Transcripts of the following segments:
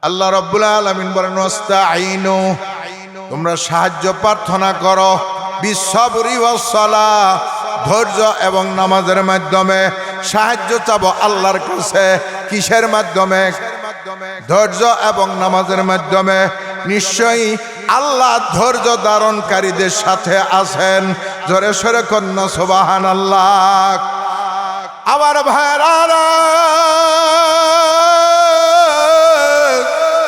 আল্লাহ রাব্বুল আলামিন বলেন ওয়াস্তাঈনু, তোমরা সাহায্য প্রার্থনা করো বিসসবরি ওয়াস সালাহ, ধৈর্য এবং নামাজের মাধ্যমে সাহায্য চাবো আল্লাহর কাছে। কিসের মাধ্যমে? ধৈর্য এবং নামাজের মাধ্যমে। নিশ্চয়ই আল্লাহ ধৈর্য ধারণকারীদের সাথে আছেন। জোরে সোরে কন্যা সুবহানাল্লাহ। আমার ভাইরা,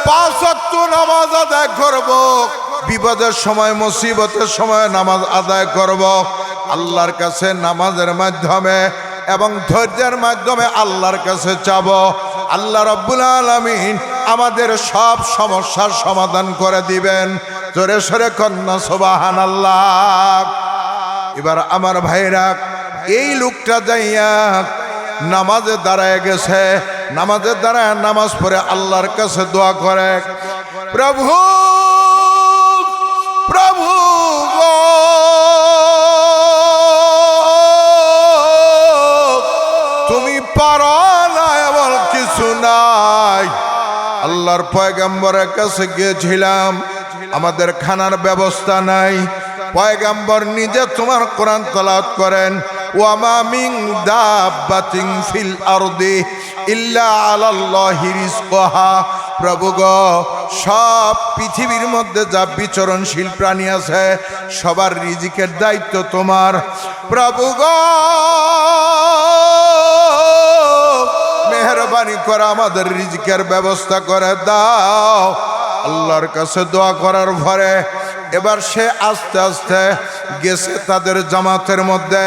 পাঁচ ওয়াক্ত নামাজ আদায় করব, বিপদের সময় মুসিবতের সময় নামাজ আদায় করব আল্লাহর কাছে। নামাজের মাধ্যমে এবং ধৈর্যের মাধ্যমে আল্লাহর কাছে চাব। আল্লাহ রাব্বুল আলামিন আমাদের সব সমস্যার সমাধান করে দিবেন। জোরে সোরে কন্যা সুবহানাল্লাহ। এবার আমার ভাইরা, এই লোকটা যাইয়া নামাজে দাঁড়ায় গেছে, নামাজের দাঁড়ায় নামাজ পড়ে আল্লাহর কাছে দোয়া করে, প্রভু প্রভু গো, তুমি পারো না এমন কিছু নাই। আল্লাহর পয়গম্বরের কাছে গিয়েছিলাম, আমাদের খানার ব্যবস্থা নাই। পয়গম্বর নিজে তোমার কোরআন তেলাওয়াত করেন, ওয়ামা মিন দাব্বাতিন ফিল আরদি ইল্লা আলাল্লাহি রিজকুহা। প্রভু গো, সব পৃথিবীর মধ্যে যা বিচরণশীল প্রাণী আছে সবার রিজিকের দায়িত্ব তোমার। প্রভু গো, মেহেরবানি করে আমাদের রিজিকের ব্যবস্থা করে দাও। আল্লাহর কাছে দোয়া করার পরে এবার সে আস্তে আস্তে গেছে তাদের জামাতের মধ্যে।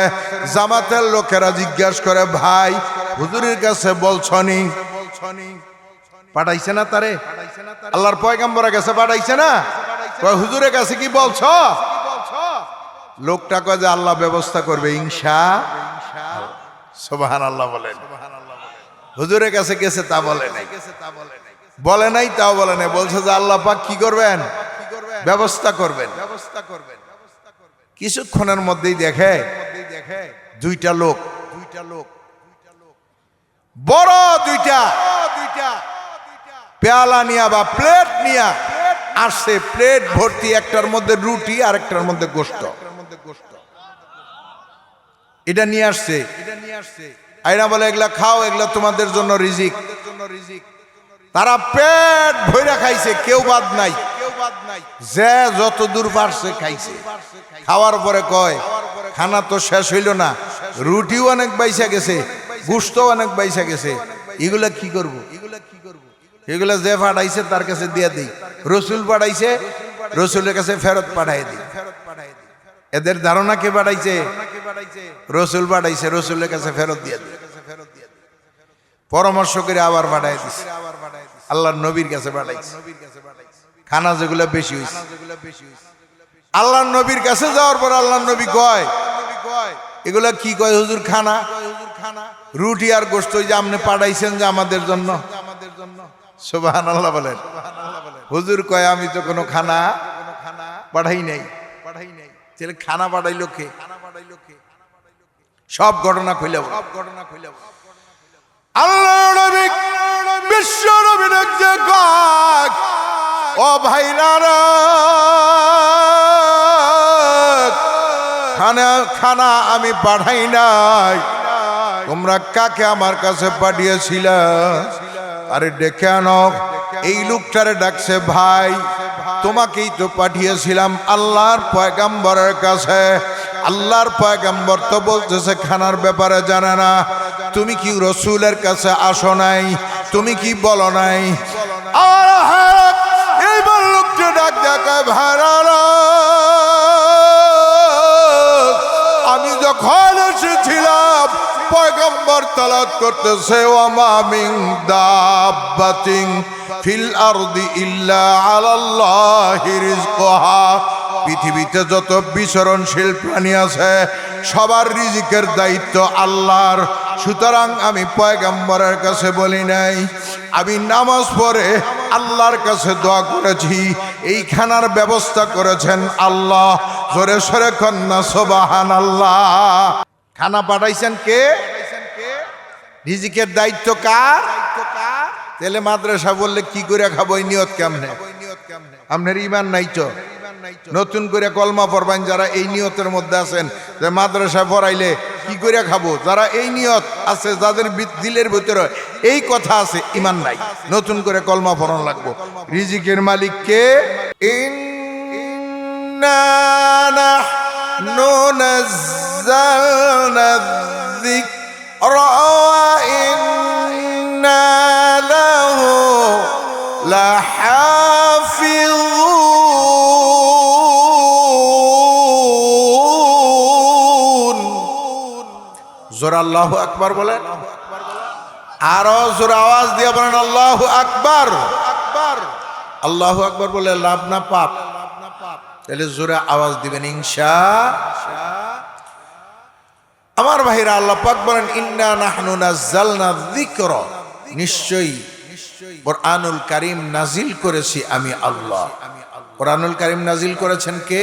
জামাতের লোকেরা জিজ্ঞাসা করে, ভাই হুজুরের কাছে বলছনি? পাঠাইছে না তারে? আল্লাহর পয়গম্বরের কাছে পাঠাইছে না? হুজুরের কাছে কি বলছ? লোকটা কয় যে আল্লাহ ব্যবস্থা করবে ইনশাআল্লাহ। সুবহানাল্লাহ বলেন। হুজুরের কাছে গেছে তা বলে নাই, বলে নাই তাও বলে নাই, বলছে যে আল্লাহ পাক কি করবেন? ব্যবস্থা করবেন। কিছুক্ষণের মধ্যেই দেখে দুইটা লোক, বড় দুইটা পেয়ালা নিয়া বা প্লেট নিয়া আসছে। প্লেট ভর্তি, একটার মধ্যে রুটি আর একটার মধ্যে গোশত। এটা নিয়ে আসছে। আইনা বলে, এগুলা খাও, এগুলা তোমাদের জন্য রিজিক। তারা পেট ভইরা খাইছে, কেউ বাদ নাই। যে যত দূর পারছে খাইছে। খাওয়ার পরে কয়, খানা তো শেষ হইল না, রুটিও অনেক বাইসা গেছে, গোশত অনেক বাইসা গেছে, এগুলা কি করব? এগুলা যে পাঠাইছে তার কাছে দিয়ে দিই। রসুল পাঠাইছে, রসুলের কাছে ফেরত পাঠাই দিই। এদের ধারণা কে পাঠাইছে? রসুল পাঠাইছে, রসুলের কাছে ফেরত দিয়ে দিই। পরামর্শ করে আবার পাঠাই দিছে, আল্লাহর নবীর কাছে পাঠাইছে। খানা যেগুলো বেশি হয়েছে, আল্লাহর নবীর কাছে যাওয়ার পর আল্লাহর নবী কয়, এগুলা কি কয় হুজুর? খানা, রুটি আর গোশত যে আপনি পাঠাইছেন যে আমাদের জন্য। সুবহানাল্লাহ বলেন। হুজুর কয়, আমি তো কোনো খানা পাঠাই নাই। খানা পাঠাইলো কে? সব ঘটনা খুলে আল্লাহ নবী বিশ্ব নবী দেখছে, ও ভাইরা, খানা আমি পাঠাই নাই, তোমরা কাকে আমার কাছে পাঠিয়েছিলা? আরে ডেকে আনো। এই লোকটারে ডাকছে, ভাই তোমাকেই তো পাঠিয়েছিলাম আল্লাহর পয়গম্বরের কাছে। আল্লাহর পয়গম্বর তো বলতেছে খানার ব্যাপারে জানে না। তুমি কি রসুলের কাছে আসো নাই? তুমি কি বলো নাই? এইবার লোকটা ডাক দেখায়, ভাইরা, আমি যখন এসেছিলাম পয়গম্বর তালাওয়াত করতেছে, ওয়ামা মিন দাব্বাতিন ফিল আরদি ইল্লা আলাল্লাহি রিজকুহা। পৃথিবীতে যত বিচরণশীল প্রাণী আছে সবার রিজিকের দায়িত্ব আল্লাহর। সুতরাং আমি পয়গম্বরের কাছে বলি নাই, আমি নামাজ পড়ে আল্লাহর কাছে দোয়া করেছি। এই খানার ব্যবস্থা করেছেন আল্লাহ। জোরে সরে কন্যা সুবহানাল্লাহ। খানা পাঠাইছেন কে? রিজিকের দায়িত্ব কার? তাহলে মাদ্রাসা বললে কি করে খাবো এই নিয়ত কেমনে? আপনার ইমান নাই তো। নতুন করে কলমা পড়বেন যারা এই নিয়তের মধ্যে আছেন যে মাদ্রাসা পড়াইলে কি করে খাবো, যারা এই নিয়ত আছে, যাদের দিলের ভিতরে এই কথা আছে, ইমান নাই, নতুন করে কলমা পড়ানো লাগবো। রিজিকের মালিক কে? ইন্না নাহনু নাযালনা যিকরা ওয়া ইন্না লাহু লাহাফিজুন। জোরে আল্লাহু আকবার বলেন, আরো জোরে আওয়াজ দিয়ে বলেন আল্লাহু আকবার। আল্লাহু আকবার বলে লাভ না পাপ? তাহলে জোরে আওয়াজ দিবেন ইনশাআল্লাহ। আমার ভাইরা, আল্লাহ পাক বলেন ইন্না নাহনু নাযালনা যিকরা, নিশ্চয়ই কোরআনুল কারীম নাজিল করেছি আমি আল্লাহ। কোরআনুল কারীম নাজিল করেছেন কে?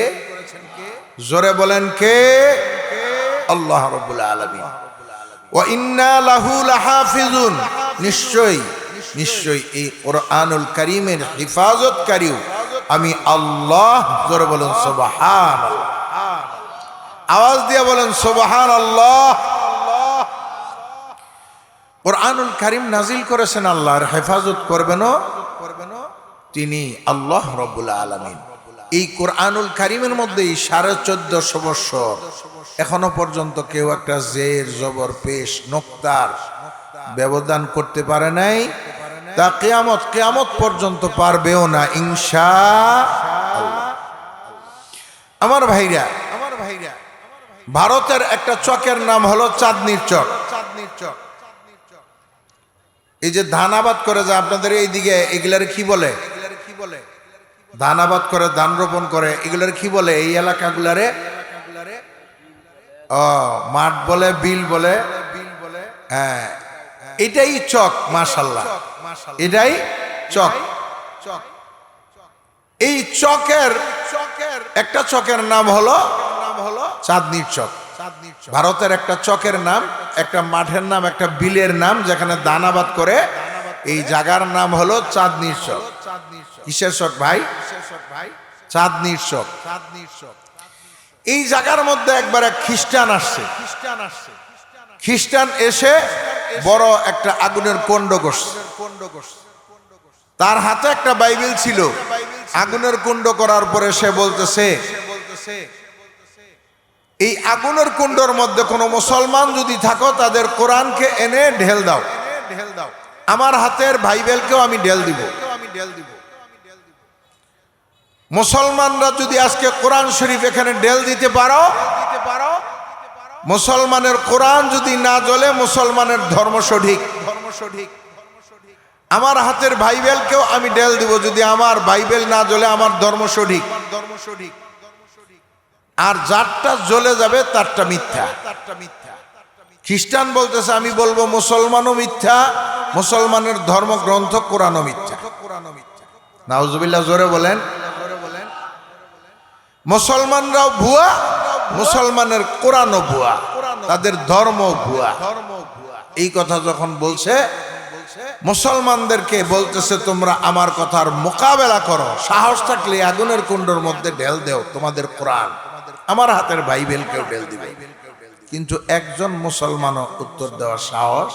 জোরে বলেন কে? আল্লাহ রাব্বুল আলামিন। ওয়া ইন্না লাহু লাহাফিজুন, নিশ্চয়ই এই কোরআনুল কারীমের হিফাজতকারীও আমি আল্লাহ। জোরে বলেন সুবহানাল্লাহ, আওয়াজ দিয়ে বলেন সুবহানাল্লাহ। কোরআনুল কারীম নাজিল করেছেন আল্লাহ, আর হেফাজত করবেনও তিনি আল্লাহ রাব্বুল আলামিন। এই কোরআনুল কারীমের মধ্যে 1450 বছর এখনো পর্যন্ত কেউ একটা জের জবর পেশ নোক্তার ব্যবধান করতে পারে নাই, তা কিয়ামত পর্যন্ত পারবেও না ইনশাআল্লাহ। আমার ভাইরা, ভারতের একটা চকের নাম হলো চাঁদনীর চক। এই যে ধান আবাদ করে, যে আপনাদের এইদিকে এগুলার কি বলে? ধান আবাদ করে, ধান রোপণ করে, এগুলার কি বলে এই এলাকাগুলারে? মাঠ বলে, বিল বলে। হ্যাঁ, এটাই চক। মাশাআল্লাহ, এটাই চক। এই চকের একটা চকের নাম হলো চাঁদনীর চক। ভারতের একটা চকের নাম, একটা মাঠের নাম, একটা বিলের নাম, যেখানে ধান আবাদ করে, এই জায়গার নাম হলো চাঁদনীর চক। কিসের চক ভাই? চাঁদনীর চক। এই জায়গার মধ্যে একবার এক খ্রিস্টান আসছে। খ্রিস্টান এসে বড় একটা আগুনের কুণ্ড করছে। তার হাতে একটা বাইবেল ছিল। আগুনের কুণ্ড করার পরে সে বলতেছে, এই আগুনের কুণ্ডর মধ্যে কোনো মুসলমান যদি থাকো, তাদের কোরআনকে এনে ঢেল দাও। আমার হাতের বাইবেলকেও আমি ঢেল দিব। মুসলমানরা যদি আজকে কোরআন শরীফ এখানে ঢেল দিতে পারো, মুসলমানের কোরআন যদি না জ্বলে, মুসলমানের ধর্ম সঠিক। আমার হাতের বাইবেলকেও আমি ঢেল দিব, যদি আমার বাইবেল না জ্বলে, আমার ধর্ম সঠিক। আর যারটা জ্বলে যাবে তারটা মিথ্যা। খ্রিস্টান বলতেছে, আমি বলবো মুসলমানও মিথ্যা, মুসলমানের ধর্মগ্রন্থ কোরআনও মিথ্যা। নাউজুবিল্লাহ, জোরে বলেন। মুসলমানরাও ভুয়া, মুসলমানের কোরআনও ভুয়া, তাদের ধর্ম ভুয়া। এই কথা যখন বলছে, মুসলমানদেরকে বলতেছে, তোমরা আমার কথার মোকাবেলা করো, সাহস থাকলে আগুনের কুণ্ডের মধ্যে ঢেল দেও তোমাদের কোরআন, আমার হাতের বাইবেলকেও ঢেল দিবে। কিন্তু একজন মুসলমানও উত্তর দেওয়ার সাহস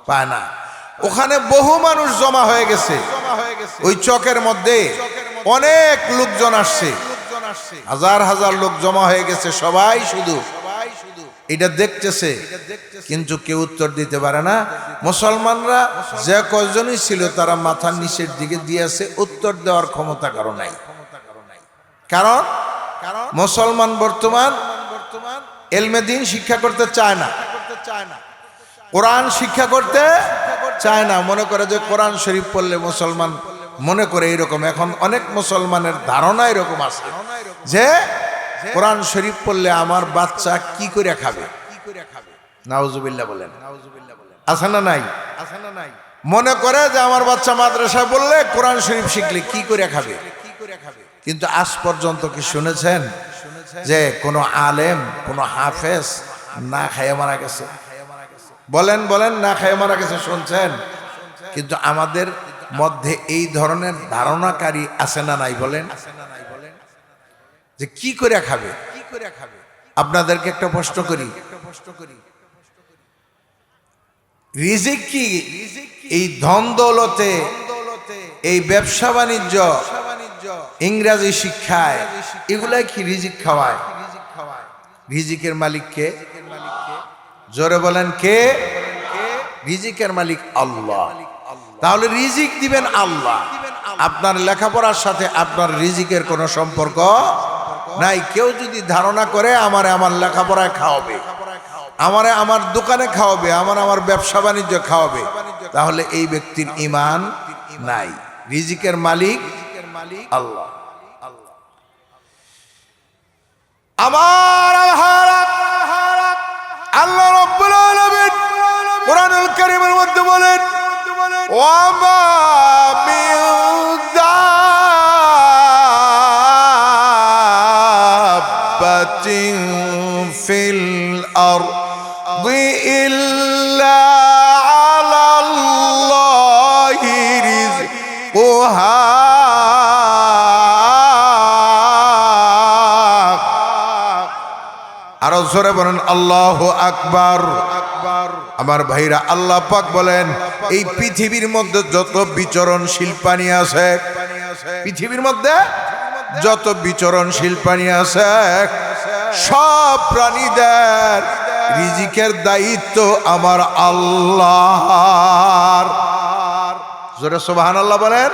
পায় না। ওখানে বহু মানুষ জমা হয়ে গেছে। ওই চকের মধ্যে অনেক লোকজন আসছে, হাজার হাজার লোক জমা হয়ে গেছে। সবাই শুধু এটা দেখতেছে, কিন্তু কেউ উত্তর দিতে পারে না। মুসলমানরা যে কয়জনই ছিল, তারা মাথার নিচের দিকে দিয়েছে, উত্তর দেওয়ার ক্ষমতা কারো নাই। কারণ মুসলমান বর্তমান এলমে দ্বীন শিক্ষা করতে চায় না, কোরআন শিক্ষা করতে চায় না। মনে করে যে কোরআন শরীফ পড়লে মুসলমান, মনে করে এরকম। এখন অনেক মুসলমানের ধারণা এরকম আছে যে কোরআন শরীফ পড়লে আমার বাচ্চা কি করে খাবে। নাউজুবিল্লাহ বলেন, আছে না নাই? মনে করে যে আমার বাচ্চা মাদ্রাসায় বললে, কোরআন শরীফ শিখলে কি করে খাবে। কিন্তু আজ পর্যন্ত কি শুনেছেন যে কোনো আলেম, কোনো হাফেজ না খাইয়ে মারা গেছে? বলেন, না খাইয়ে মারা গেছে? শুনছেন? কিন্তু আমাদের মধ্যে এই ধরনের ধারণাকারী আছে না নাই বলেন, যে কি করে খাবে। আপনাদেরকে একটা প্রশ্ন করি, রিজিক কি এই ধন দৌলতে, এই ব্যবসা বাণিজ্য, ইংরেজি শিক্ষায়, এগুলাই কি রিজিক খাওয়ায়? রিজিকের মালিক কে? জোরে বলেন কে? রিজিকের মালিক আল্লাহ। তাহলে রিজিক দিবেন আল্লাহ, আপনার লেখাপড়ার সাথে আপনার রিজিকের কোনো সম্পর্ক নাই। কেউ যদি ধারণা করে আমারে আমার লেখাপড়ায় খাওয়াবে, আমারে আমার দোকানে খাওয়াবে, আমার ব্যবসা বাণিজ্য খাওয়াবে, তাহলে এই ব্যক্তির ঈমান নাই। রিজিকের মালিক আল্লাহ। আমার আল্লাহ রাব্বুল আলামিন কোরআনুল কারীমের মধ্যে বলেন, ওয়া মা মিন দাব্বাতিন ফিল আরদি ইল্লা আলাল্লাহি রিজকুহা। আরো জোরে বলেন আল্লাহু আকবার। আমার ভাইরা, আল্লাহ পাক বলেন, এই পৃথিবীর মধ্যে যত বিচরণশীল প্রাণী আছে, পৃথিবীর মধ্যে যত বিচরণশীল প্রাণী আছে, সব প্রাণীদের রিজিকের দায়িত্ব আমার আল্লাহর। জোরে সুবহানাল্লাহ বলেন।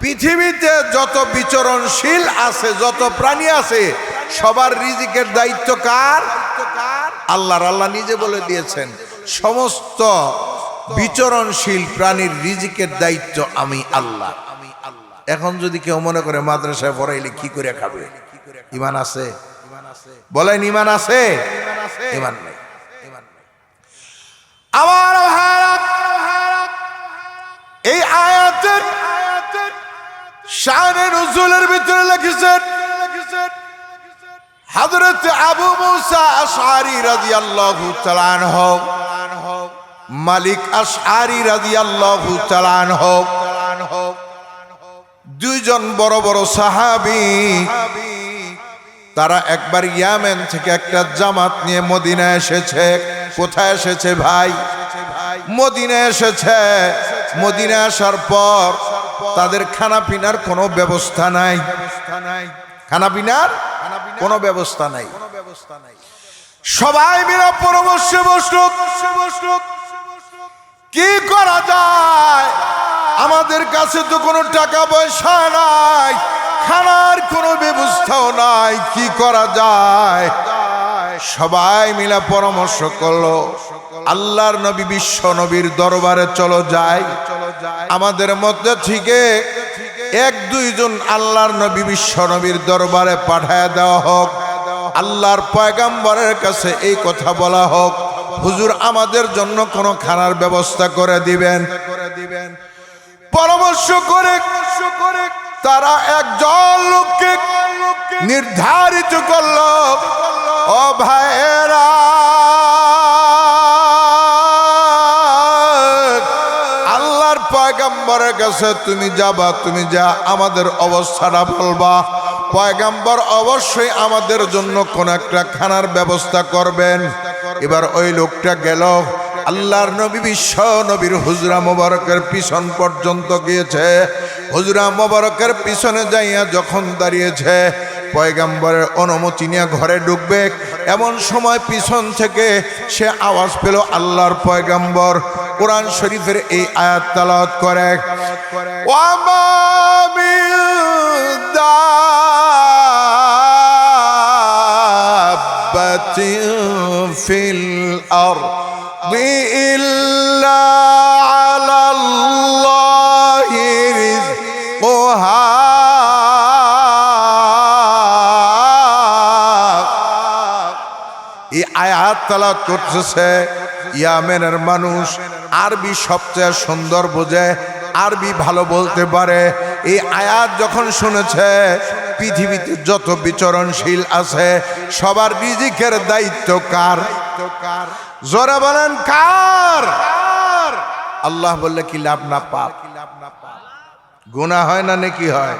পৃথিবীতে যত বিচরণশীল আছে, যত প্রাণী আছে, সবার রিজিকের দায়িত্ব কার? আল্লাহর। আল্লাহ নিজে বলে দিয়েছেন, সমস্ত বিচরণশীল প্রাণীর রিজিকের দায়িত্ব আমি আল্লাহ। এখন যদি কেউ মনে করে মাদ্রাসায় পড়াইলে কি করে খাবে, ঈমান আছে? বলেন ঈমান আছে? ঈমান নেই। আমার এই আয়াতের শানে নুজুলের ভিতরে লিখেছেন হযরত আবু মুসা আশআরী রাদিয়াল্লাহু তাআলা আনহু, মালিক আশআরী রাদিয়াল্লাহু তাআলা আনহু, দুইজন বড় বড় সাহাবী। তারা একবার ইয়ামেন থেকে একটা জামাত নিয়ে মদিনায় এসেছে। কোথায় এসেছে ভাই? মদিনায় এসেছে। মদিনায় আসার পর তাদের খানা পিনার কোনো ব্যবস্থা নাই। খানা পিনার কোনো ব্যবস্থা নাই। সবাই মিলে পরামর্শে বসলো, কি করা যায়? আমাদের কাছে তো কোনো টাকা পয়সা নাই, খানার কোনো ব্যবস্থাও নাই, কি করা যায়? সবাই মিলে পরামর্শ করলো, আল্লাহর নবী বিশ্ব নবীর দরবারে চলো যাই। আমাদের মধ্যে থেকে এক দুইজন আল্লাহর নবী বিশ্ব নবীর দরবারে পাঠায় দেওয়া হোক, আল্লাহর পয়গম্বরের কাছে এই কথা বলা হোক, হুজুর আমাদের জন্য কোনো খানার ব্যবস্থা করে দিবেন। পরামর্শ করে তারা একজন লোককে নির্ধারিত করল, ও ভাইয়েরা, আল্লাহর পয়গম্বরের কাছে তুমি যাবা, তুমি যা আমাদের অবস্থাটা বলবা, পয়গম্বর অবশ্যই আমাদের জন্য কোন একটা খানার ব্যবস্থা করবেন। এবার ওই লোকটা গেল, আল্লাহর নবী বিশ্ব নবীর হুজরা মোবারকের পিছন পর্যন্ত গিয়েছে। হুজরা মোবারকের পিছনে যাইয়া যখন দাঁড়িয়েছে, পয়গম্বরের অনুমতি নিয়ে ঘরে ঢুকবে, এমন সময় পিছন থেকে সে আওয়াজ পেল, আল্লাহর পয়গম্বর কোরআন শরীফের এই আয়াত তেলাওয়াত করে, ওয়া মা মিন দাব্বাতিন ফিল আরদি ইল্লা আলাল্লাহি রিজকুহা। এই আয়াত তেলাওয়াত করতেছে ইয়ামেনের মানুষ, আরবি সবচেয়ে সুন্দর বোঝে, আরবি ভালো বলতে পারে। এই আয়াত যখন শুনেছে, পৃথিবীতে যত বিচরণশীল আছে সবার রিজিকের দায়িত্ব কার? জোরে বলেন কার? আল্লাহ বললে কি লাভ না পাপ? গুনাহ হয় না নেকি হয়?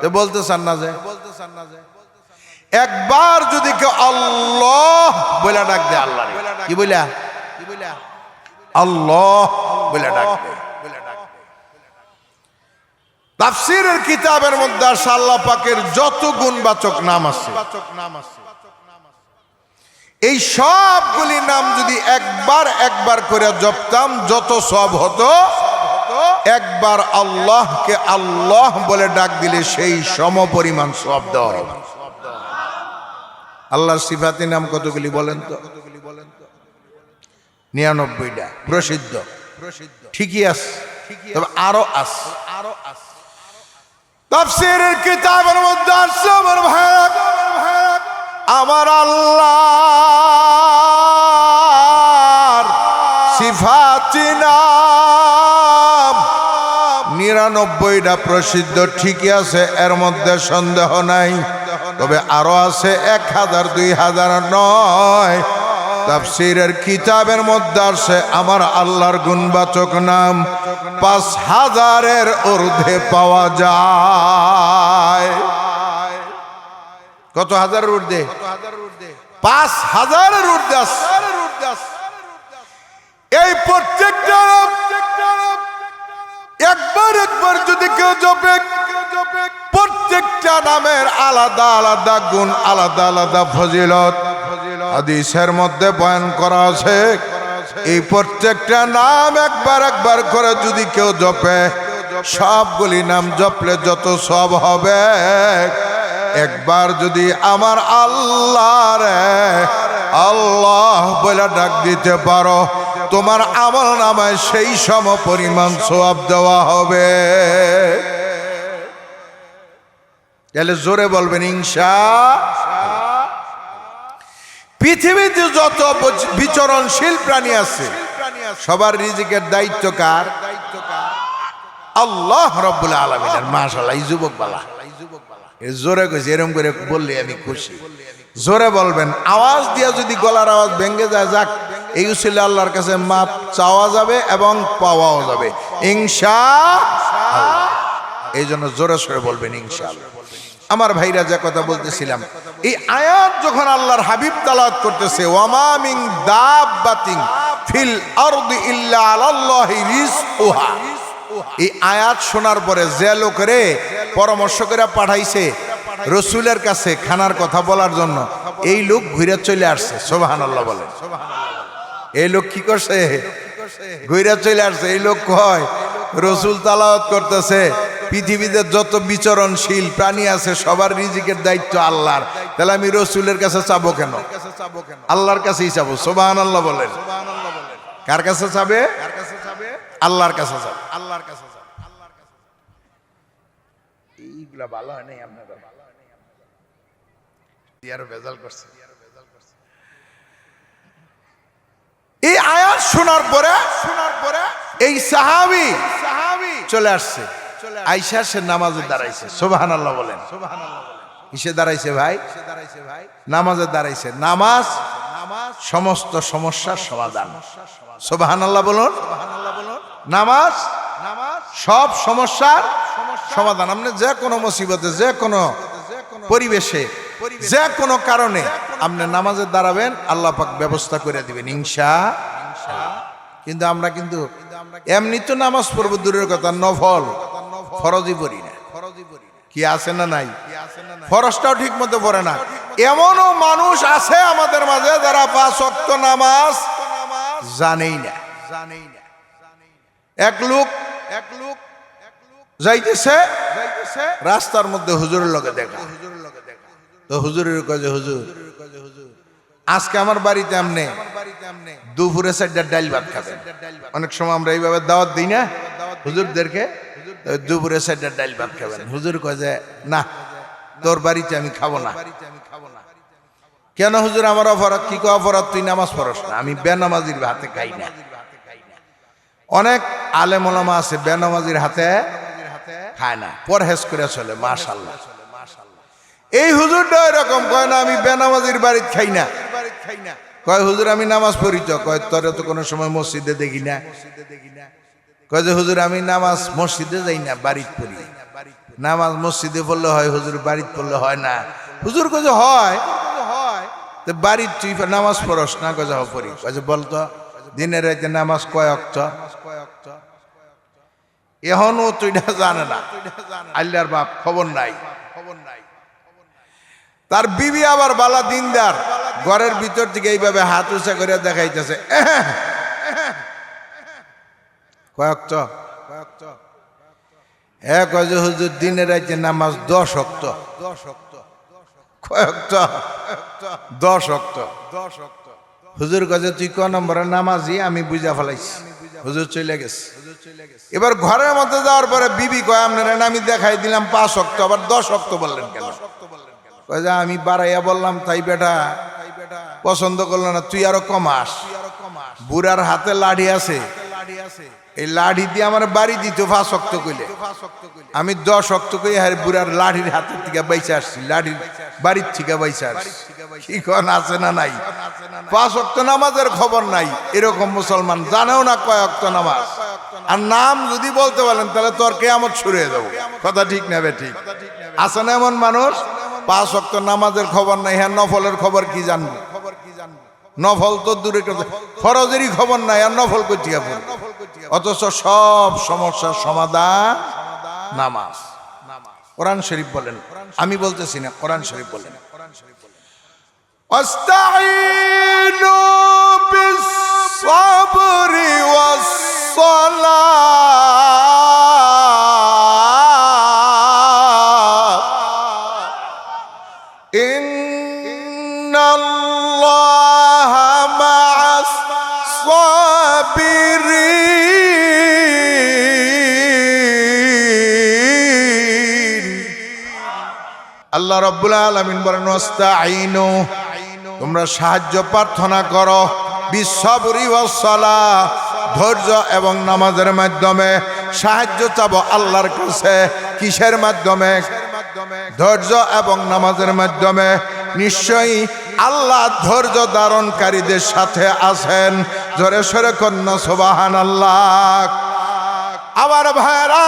তো বলতে চান না যে একবার যদি কেউ আল্লাহ বলে ডাক দেয়, আল্লাহ কি বইলা আল্লাহ বলে ডাক দেয়, তাফসীরের কিতাবের মধ্যে আল্লাহ পাকের যত গুণবাচক নাম আছে, এই সবগুলি নাম যদি একবার করে জপতাম যত সব হতো, একবার আল্লাহকে আল্লাহ বলে ডাক দিলে সেই সমপরিমাণ সব দেওয়া হবে। আল্লাহর সিফাতি নাম কতগুলি বলেন তো? 99টা প্রসিদ্ধ, ঠিকই আছে, তবে আরো আছে। তাফসীরের কিতাবের মধ্যে আছে আমার ভাইরা, আমার আল্লাহর সিফাতি নাম 99টা প্রসিদ্ধ, ঠিকই আছে, এর মধ্যে সন্দেহ নাই। তবে আরো আছে 1000 2000 নয়। তাফসীরের কিতাবের মধ্যে আছে আমার আল্লাহর গুণবাচক নাম 5000-এর ঊর্ধ্বে পাওয়া যায়। কত হাজারের ঊর্ধ্বে? 5000-এর ঊর্ধ্বে আছে। এই প্রত্যেকটা একবার যদি কেউ জপে, প্রত্যেকটা নামের আলাদা আলাদা গুণ, আলাদা আলাদা ফজিলত হাদিসের মধ্যে বয়ান করা আছে। এই প্রত্যেকটা নাম একবার করে যদি কেউ জপে, সবগুলি নাম জপলে যত সব হবে, একবার যদি আমার আল্লাহরে আল্লাহ বলে ডাক দিতে পারো, তোমার আমল নামায় সেই সম পরিমাণ সওয়াব দেওয়া হবে। তাহলে জোরে বলবেন ইনশাআল্লাহ। পৃথিবীতে যত বিচরণশীল প্রাণী আছে, সবার রিজিকের দায়িত্ব কার? আল্লাহ রাব্বুল আলামিনের। মাশাআল্লাহ, এই যুবক বালা জোরে কইছে, এরকম করে বললে আমি খুশি। জোরে বলবেন, আওয়াজ দিয়া যদি গলার আওয়াজ ভেঙে যায়, যাক, এই উসিলে আল্লাহর কাছে মাপ চাওয়া যাবে এবং পাওয়াও যাবে ইনশাআল্লাহ। এই জন্য জোরে সরে বলবেন ইনশাআল্লাহ। আমার ভাইরা, যে কথা বলতেছিলাম, এই আয়াত যখন আল্লাহর হাবিব তেলাওয়াত করতেছে, ওয়ামা মিন দাব্বাতিন ফিল আরদি ইল্লা আলাল্লাহি রিজকুহা, এই আয়াত শোনার পরে যে লোকেরে পরামর্শ করে পাঠাইছে রসুলের কাছে খানার কথা বলার জন্য, এই লোক ঘুরে চলে আসছে। সুবহানাল্লাহ বলেন। এই লোক কি করছে? ঘুরে চলে আসছে। এই লোক কয়, রসুল তেলাওয়াত করতেছে, পৃথিবীতে যত বিচরণশীল প্রাণী আছে সবার রিজিকের দায়িত্ব আল্লাহর, তাহলে আমি রসুলের কাছে চাবো কেন? আল্লাহর কাছেই চাবো। সুবহানাল্লাহ বলেন। কার কাছে চাবে? আল্লাহর কাছে যাবে। আল্লাহর কাছে যাবে। এইগুলা ভালো হয় নাই আপনাদের? ভেজাল করছে। এই আয়াত শোনার পরে এই সাহাবী চলে আসছে। আয়েশা সে নামাজে দাঁড়াইছে। সুবহানাল্লাহ বলেন। কিসে দাঁড়াইছে ভাই? নামাজে দাঁড়াইছে। নামাজ সমস্ত সমস্যার সমাধান। সুবহানাল্লাহ বলুন। নামাজ সব সমস্যার সমাধান। আপনি যে কোনো মুসিবতে, যে কোনো পরিবেশে, যে কোনো কারণে আপনি নামাজে দাঁড়াবেন, আল্লাহ পাক ব্যবস্থা করে দিবেন ইনশাআল্লাহ। কিন্তু আমরা এমনি তো নামাজ পড়ব দূরের কথা, নফল ফরজই পড়ি না। কি আছে না নাই? ফরজটাও ঠিক মতো পড়ে না। এমনও মানুষ আছে আমাদের মাঝে যারা 5 ওয়াক্ত নামাজ জানেই না। এক লোক যাইতেছে রাস্তার মধ্যে হুজুরের লগে দেখা, তো হুজুরের কাছে, হুজুর আজকে আমার বাড়িতে আমনে দুপুরে 4টা ডাল ভাত খাবেন। অনেক সময় আমরা এইভাবে দাওয়াত দিই না হুজুরদেরকে, দুপুরে 4টা ডাল ভাত খাবেন। হুজুর কয় যে না, তোর বাড়িতে আমি খাবো না। কেন হুজুর? আমার অপরাধ। কি কয় অপরাধ? তুই নামাজ পড়স না। আমি বেনামাজির হাতে খাই না। অনেক আলেম ওলামা আছে বেনামাজির হাতে খায় না, পরহেজ করে চলে। মাশাআল্লাহ। এই হুজুরটা এরকম কয় না, আমি বেনামাজির বাড়িতে খাই না। কয় হুজুর আমি নামাজ পড়ি তো। কয় তোরে তো কোনো সময় মসজিদে দেখি না। কয় যে হুজুর আমি নামাজ মসজিদে যাই না, বাড়িতে পড়ি। নামাজ মসজিদে পড়লে হয় হুজুর, বাড়িতে পড়লে হয় না। হুজুর কয় যে হয়, তো বাড়ির তুই নামাজ পড়স না? কয় যে পড়ি। কয় যে বলতো দিনের রাতে নামাজ কয় ওয়াক্ত? এখনো তুই জানে না, আল্লাহর বাপ খবর নাই। তার বিবি আবার বালা দিনদার, ঘরের ভিতর থেকে এইভাবে হাত উঁচা করে দেখাইতেছে, কয়েকটা এক যে হুজুর দিনের রাতে নামাজ 10 ওয়াক্ত। কয়েকটা 10 ওয়াক্ত। হুজুর কাছে তুই ক নম্বরের নামাজি? আমি বুঝা ফেলাইছি। হুজুর চলে গেছে। এবার ঘরের মধ্যে যাওয়ার পরে বিবি কয় আপনারা আমি দেখাই দিলাম 5 ওয়াক্ত, আবার 10 ওয়াক্ত বললেন কেন? কয় যে আমি বাড়াইয়া বললাম, তাই বেটা পছন্দ করলো না, তুই আরো কমাস। বুড়ার হাতে লাঠি আছে, এই লাঠি দিয়ে আমার বাড়ি দিত 5 ওয়াক্ত কইলে, আমি 10 ওয়াক্ত কই আর বুড়ার লাঠির হাতের থেকে বাইচে আসছি, লাঠির বাড়ির থেকে বাইচে আসছি। কি কোন আছে না নাই? 5 ওয়াক্ত নামাজের খবর নাই, এরকম মুসলমান জানেও না কয় ওয়াক্ত নামাজ। আর নাম যদি বলতে বলেন তাহলে তোর কিয়ামত শুরু হয়ে যাবে। কথা ঠিক না বে ঠিক? আছে না এমন মানুষ 5 ওয়াক্ত নামাজের খবর নাই, হ্যাঁ নফলের খবর কি জানবো? নফল তো দূরে, ফরজেরই খবর নাই, আর নফল করছি আপনি। অথচ সব সমস্যার সমাধান নামাজ। কোরআন শরীফ বলেন, আমি বলতেছি না, কোরআন শরীফ বলেন, আস্তাঈনু বিস-সাবরি ওয়াস-সালাত ইন্নাল্লাহা মা'আস-সাবিরিন। আল্লাহ রাব্বুল আলামিন বলেন ওয়াস্তাঈনু, তোমরা সাহায্য প্রার্থনা করো, বিস-সাবরি ওয়াস-সালাহ, ধৈর্য এবং নামাজের মাধ্যমে সাহায্য চাবো আল্লাহর কাছে। কিসের মাধ্যমে? ধৈর্য এবং নামাজের মাধ্যমে। নিশ্চয়ই আল্লাহ ধৈর্য ধারণকারীদের সাথে আছেন। জোরে সরে কন্যা সুবহানাল্লাহ। আমার ভাইরা,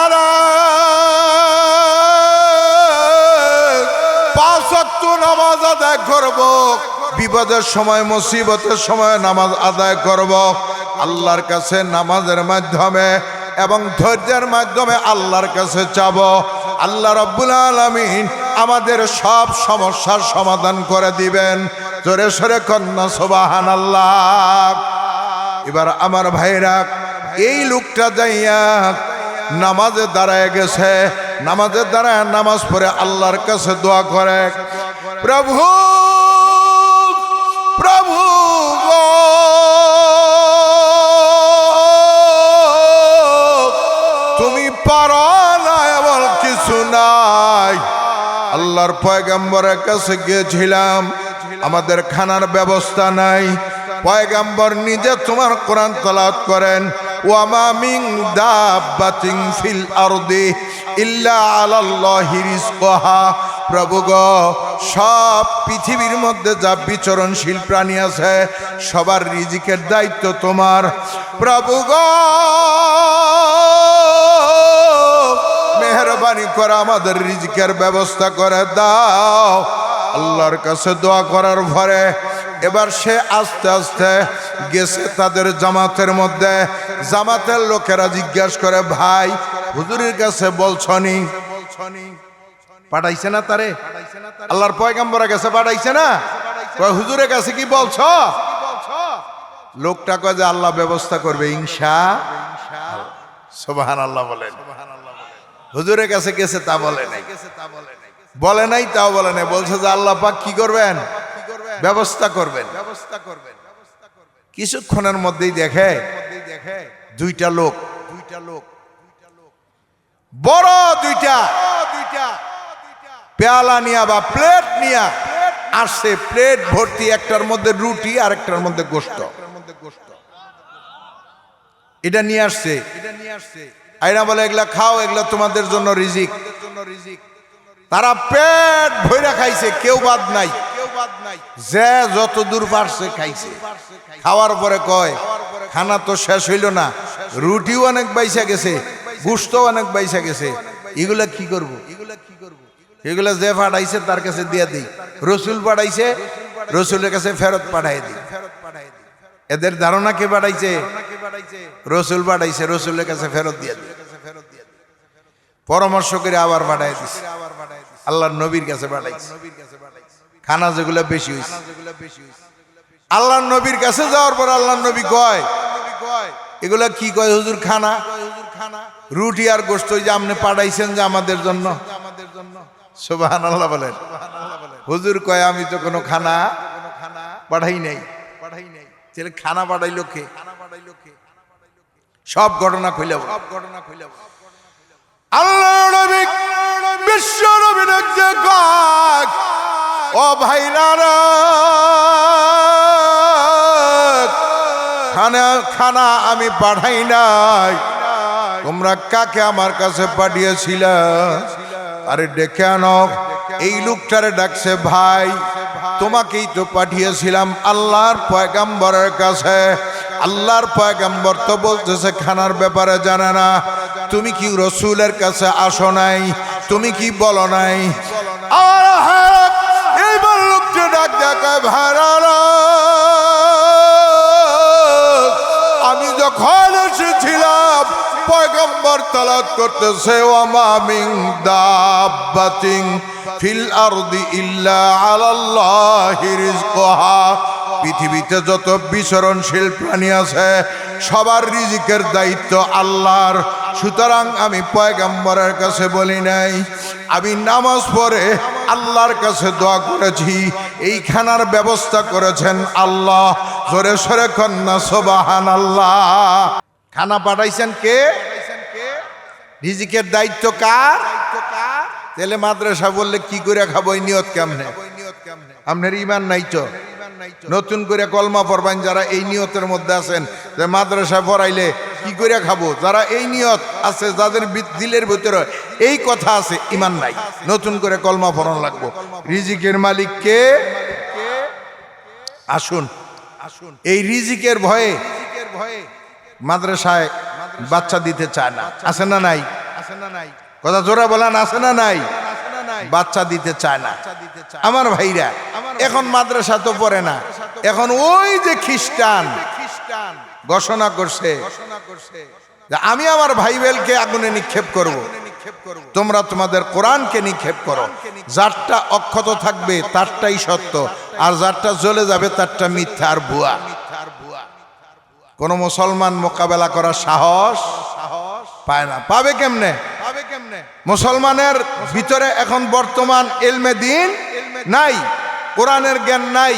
5 ওয়াক্ত নামাজ আদায় করব, বিপদের সময় মুসিবতের সময় নামাজ আদায় করব আল্লাহর কাছে। নামাজের মাধ্যমে এবং ধৈর্যের মাধ্যমে আল্লাহর কাছে চাব। আল্লাহ রাব্বুল আলামিন আমাদের সব সমস্যার সমাধান করে দিবেন। জোরে সরে কন্যা সুবহানাল্লাহ। এবার আমার ভাইরা, এই লোকটা যাইয়া নামাজে দাঁড়ায় গেছে, নামাজের দ্বারা নামাজ পড়ে আল্লাহর কাছে দোয়া করে, প্রভু প্রভু তুমি পারো না, এমন কিছু নাই। আল্লাহর পয়গম্বরের কাছে গিয়েছিলাম, আমাদের খানার ব্যবস্থা নাই। পয়গম্বর নিজে তোমার কোরআন তেলাওয়াত করেন, ওয়ামা মিন দাব্বাতিন ফিল আরদি ইল্লা আলাল্লাহি রিজকুহা। প্রভু গো, সব পৃথিবীর মধ্যে যা বিচরণশীল প্রাণী আছে সবার রিজিকের দায়িত্ব তোমার। প্রভু গো, মেহেরবানি করে আমাদের রিজিকের ব্যবস্থা করে দাও। আল্লাহর কাছে দোয়া করার পরে এবার সে আস্তে আস্তে গেছে তাদের জামাতের মধ্যে। জামাতের লোকেরা জিজ্ঞাসা করে, ভাই হুজুরের কাছে বলছনি? পাঠাইছে না তারে? আল্লাহর পয়গম্বরের কাছে পাঠাইছে না? হুজুরের কাছে কি বলছ? লোকটা কয় যে আল্লাহ ব্যবস্থা করবে ইনশাআল্লাহ। সুবহানাল্লাহ বলেন। হুজুরের কাছে গেছে তা বলে নাই, বলে নাই তাও বলে নাই, বলছে যে আল্লাহ পাক কি করবেন? ব্যবস্থা করবেন। কিছুক্ষণের মধ্যেই দেখে দুইটা লোক, বড় দুইটা পেয়ালা নিয়া বা প্লেট নিয়া আসছে। প্লেট ভর্তি, একটার মধ্যে রুটি আর একটার মধ্যে গোশত। এটা নিয়ে আসছে। আইনা বলে এগুলা খাও, এগুলা তোমাদের জন্য রিজিক। তারা পেট ভইরা খাইছে, কেউ বাদ নাই। যে যত দূর পারছে খাইছে। খাওয়ার পরে কয়, খানা তো শেষ হইল না, রুটিও অনেক বাইসা গেছে, গোশত অনেক বাইসা গেছে, এগুলা কি করব? এগুলা যে পাঠাইছে তার কাছে দিয়ে দিই, রসুল পাঠাইছে রসুলের কাছে ফেরত পাঠাই দিই। এদের ধারণা কে পাঠাইছে? রসুল পাঠাইছে, রসুলের কাছে ফেরত দিয়ে দিই। পরামর্শ করে আবার পাঠাই দিছে, আল্লাহর নবীর কাছে পাঠাইছে। খানা যেগুলো বেশি হয়েছে, আল্লাহর নবীর কাছে যাওয়ার পর আল্লাহর নবী কয়, এগুলা কি কয় হুজুর? খানা, রুটি আর গোশত যে আপনি পাঠাইছেন যে আমাদের জন্য। সুবহানাল্লাহ বলেন। হুজুর কয় আমি তো কোনো খানা পাঠাই নাই। তাহলে খানা পাঠাইলো কে? সব ঘটনা খুলে আল্লাহ নবী বিশ্ব নবী দেখতে কয়, ও ভাইরা, খানা আমি পাঠাই নাই, তোমরা কাকে আমার কাছে পাঠিয়েছিলে? আরে ডেকে আনো। এই লোকটারে ডাকছে, ভাই তোমাকেই তো পাঠিয়েছিলাম আল্লাহর পয়গম্বরের কাছে। আল্লাহর পয়গম্বর তো বলতেছে খানার ব্যাপারে জানে না, তুমি কি রসুলের কাছে আসো নাই? তুমি কি বলো নাই? এইবার লোকটা ডাক দেখায়, ভাইরা আমি যখন এসেছিলাম পয়গম্বর তালাত করতেছে, ওয়ামা মিন দাব্বাতিন ফিল আরদি ইল্লা আলাল্লাহি রিজকুহা, পৃথিবীতে যত বিচরণশীল প্রাণী আছে সবার রিজিকের দায়িত্ব আল্লাহর। সুতরাং আমি পয়গম্বরের কাছে বলি নাই, আমি নামাজ পড়ে আল্লাহর কাছে দোয়া করেছি, এই খানার ব্যবস্থা করেছেন আল্লাহ। জোরে সরে কন্যা সুবহানাল্লাহ। খানা পাঠাইছেন কে? রিজিকের দায়িত্ব কার? তাহলে মাদ্রাসা বললে কি করে খাবো? এই নিয়ত কেমনে? আপনার ইমান নাই তো? নতুন করে কলমা পড়বেন যারা এই নিয়তের মধ্যে আছেন যে মাদ্রাসা পড়াইলে কি করে খাবো, যারা এই নিয়ত আছে, যাদের দিলের ভিতরে এই কথা আছে, ইমান নাই, নতুন করে কলমা পড়ানো লাগবো। রিজিকের মালিক কে? আসুন, এই রিজিকের ভয়ে মাদ্রাসায় বাচ্চা দিতে চায় না, আছে না নাই? কথা জোরা বলেন, আছে না নাই? বাচ্চা দিতে চায় না। আমার ভাইরা এখন মাদ্রাসা তো পড়ে না, এখন ওই যে খ্রিস্টান ঘোষণা করছে যে আমি আমার ভাই বেলকে আগুনে নিক্ষেপ করব, তোমরা তোমাদের কোরআনকে নিক্ষেপ করো, যারটা অক্ষত থাকবে তারটাই সত্য, আর যারটা জ্বলে যাবে তারটা মিথ্যা আর ভুয়া। কোন মুসলমান মোকাবেলা করার সাহস পায় না। পাবে কেমনে? মুসলমানের ভিতরে এখন বর্তমান ইলমে দ্বীন নাই, কোরআনের জ্ঞান নাই,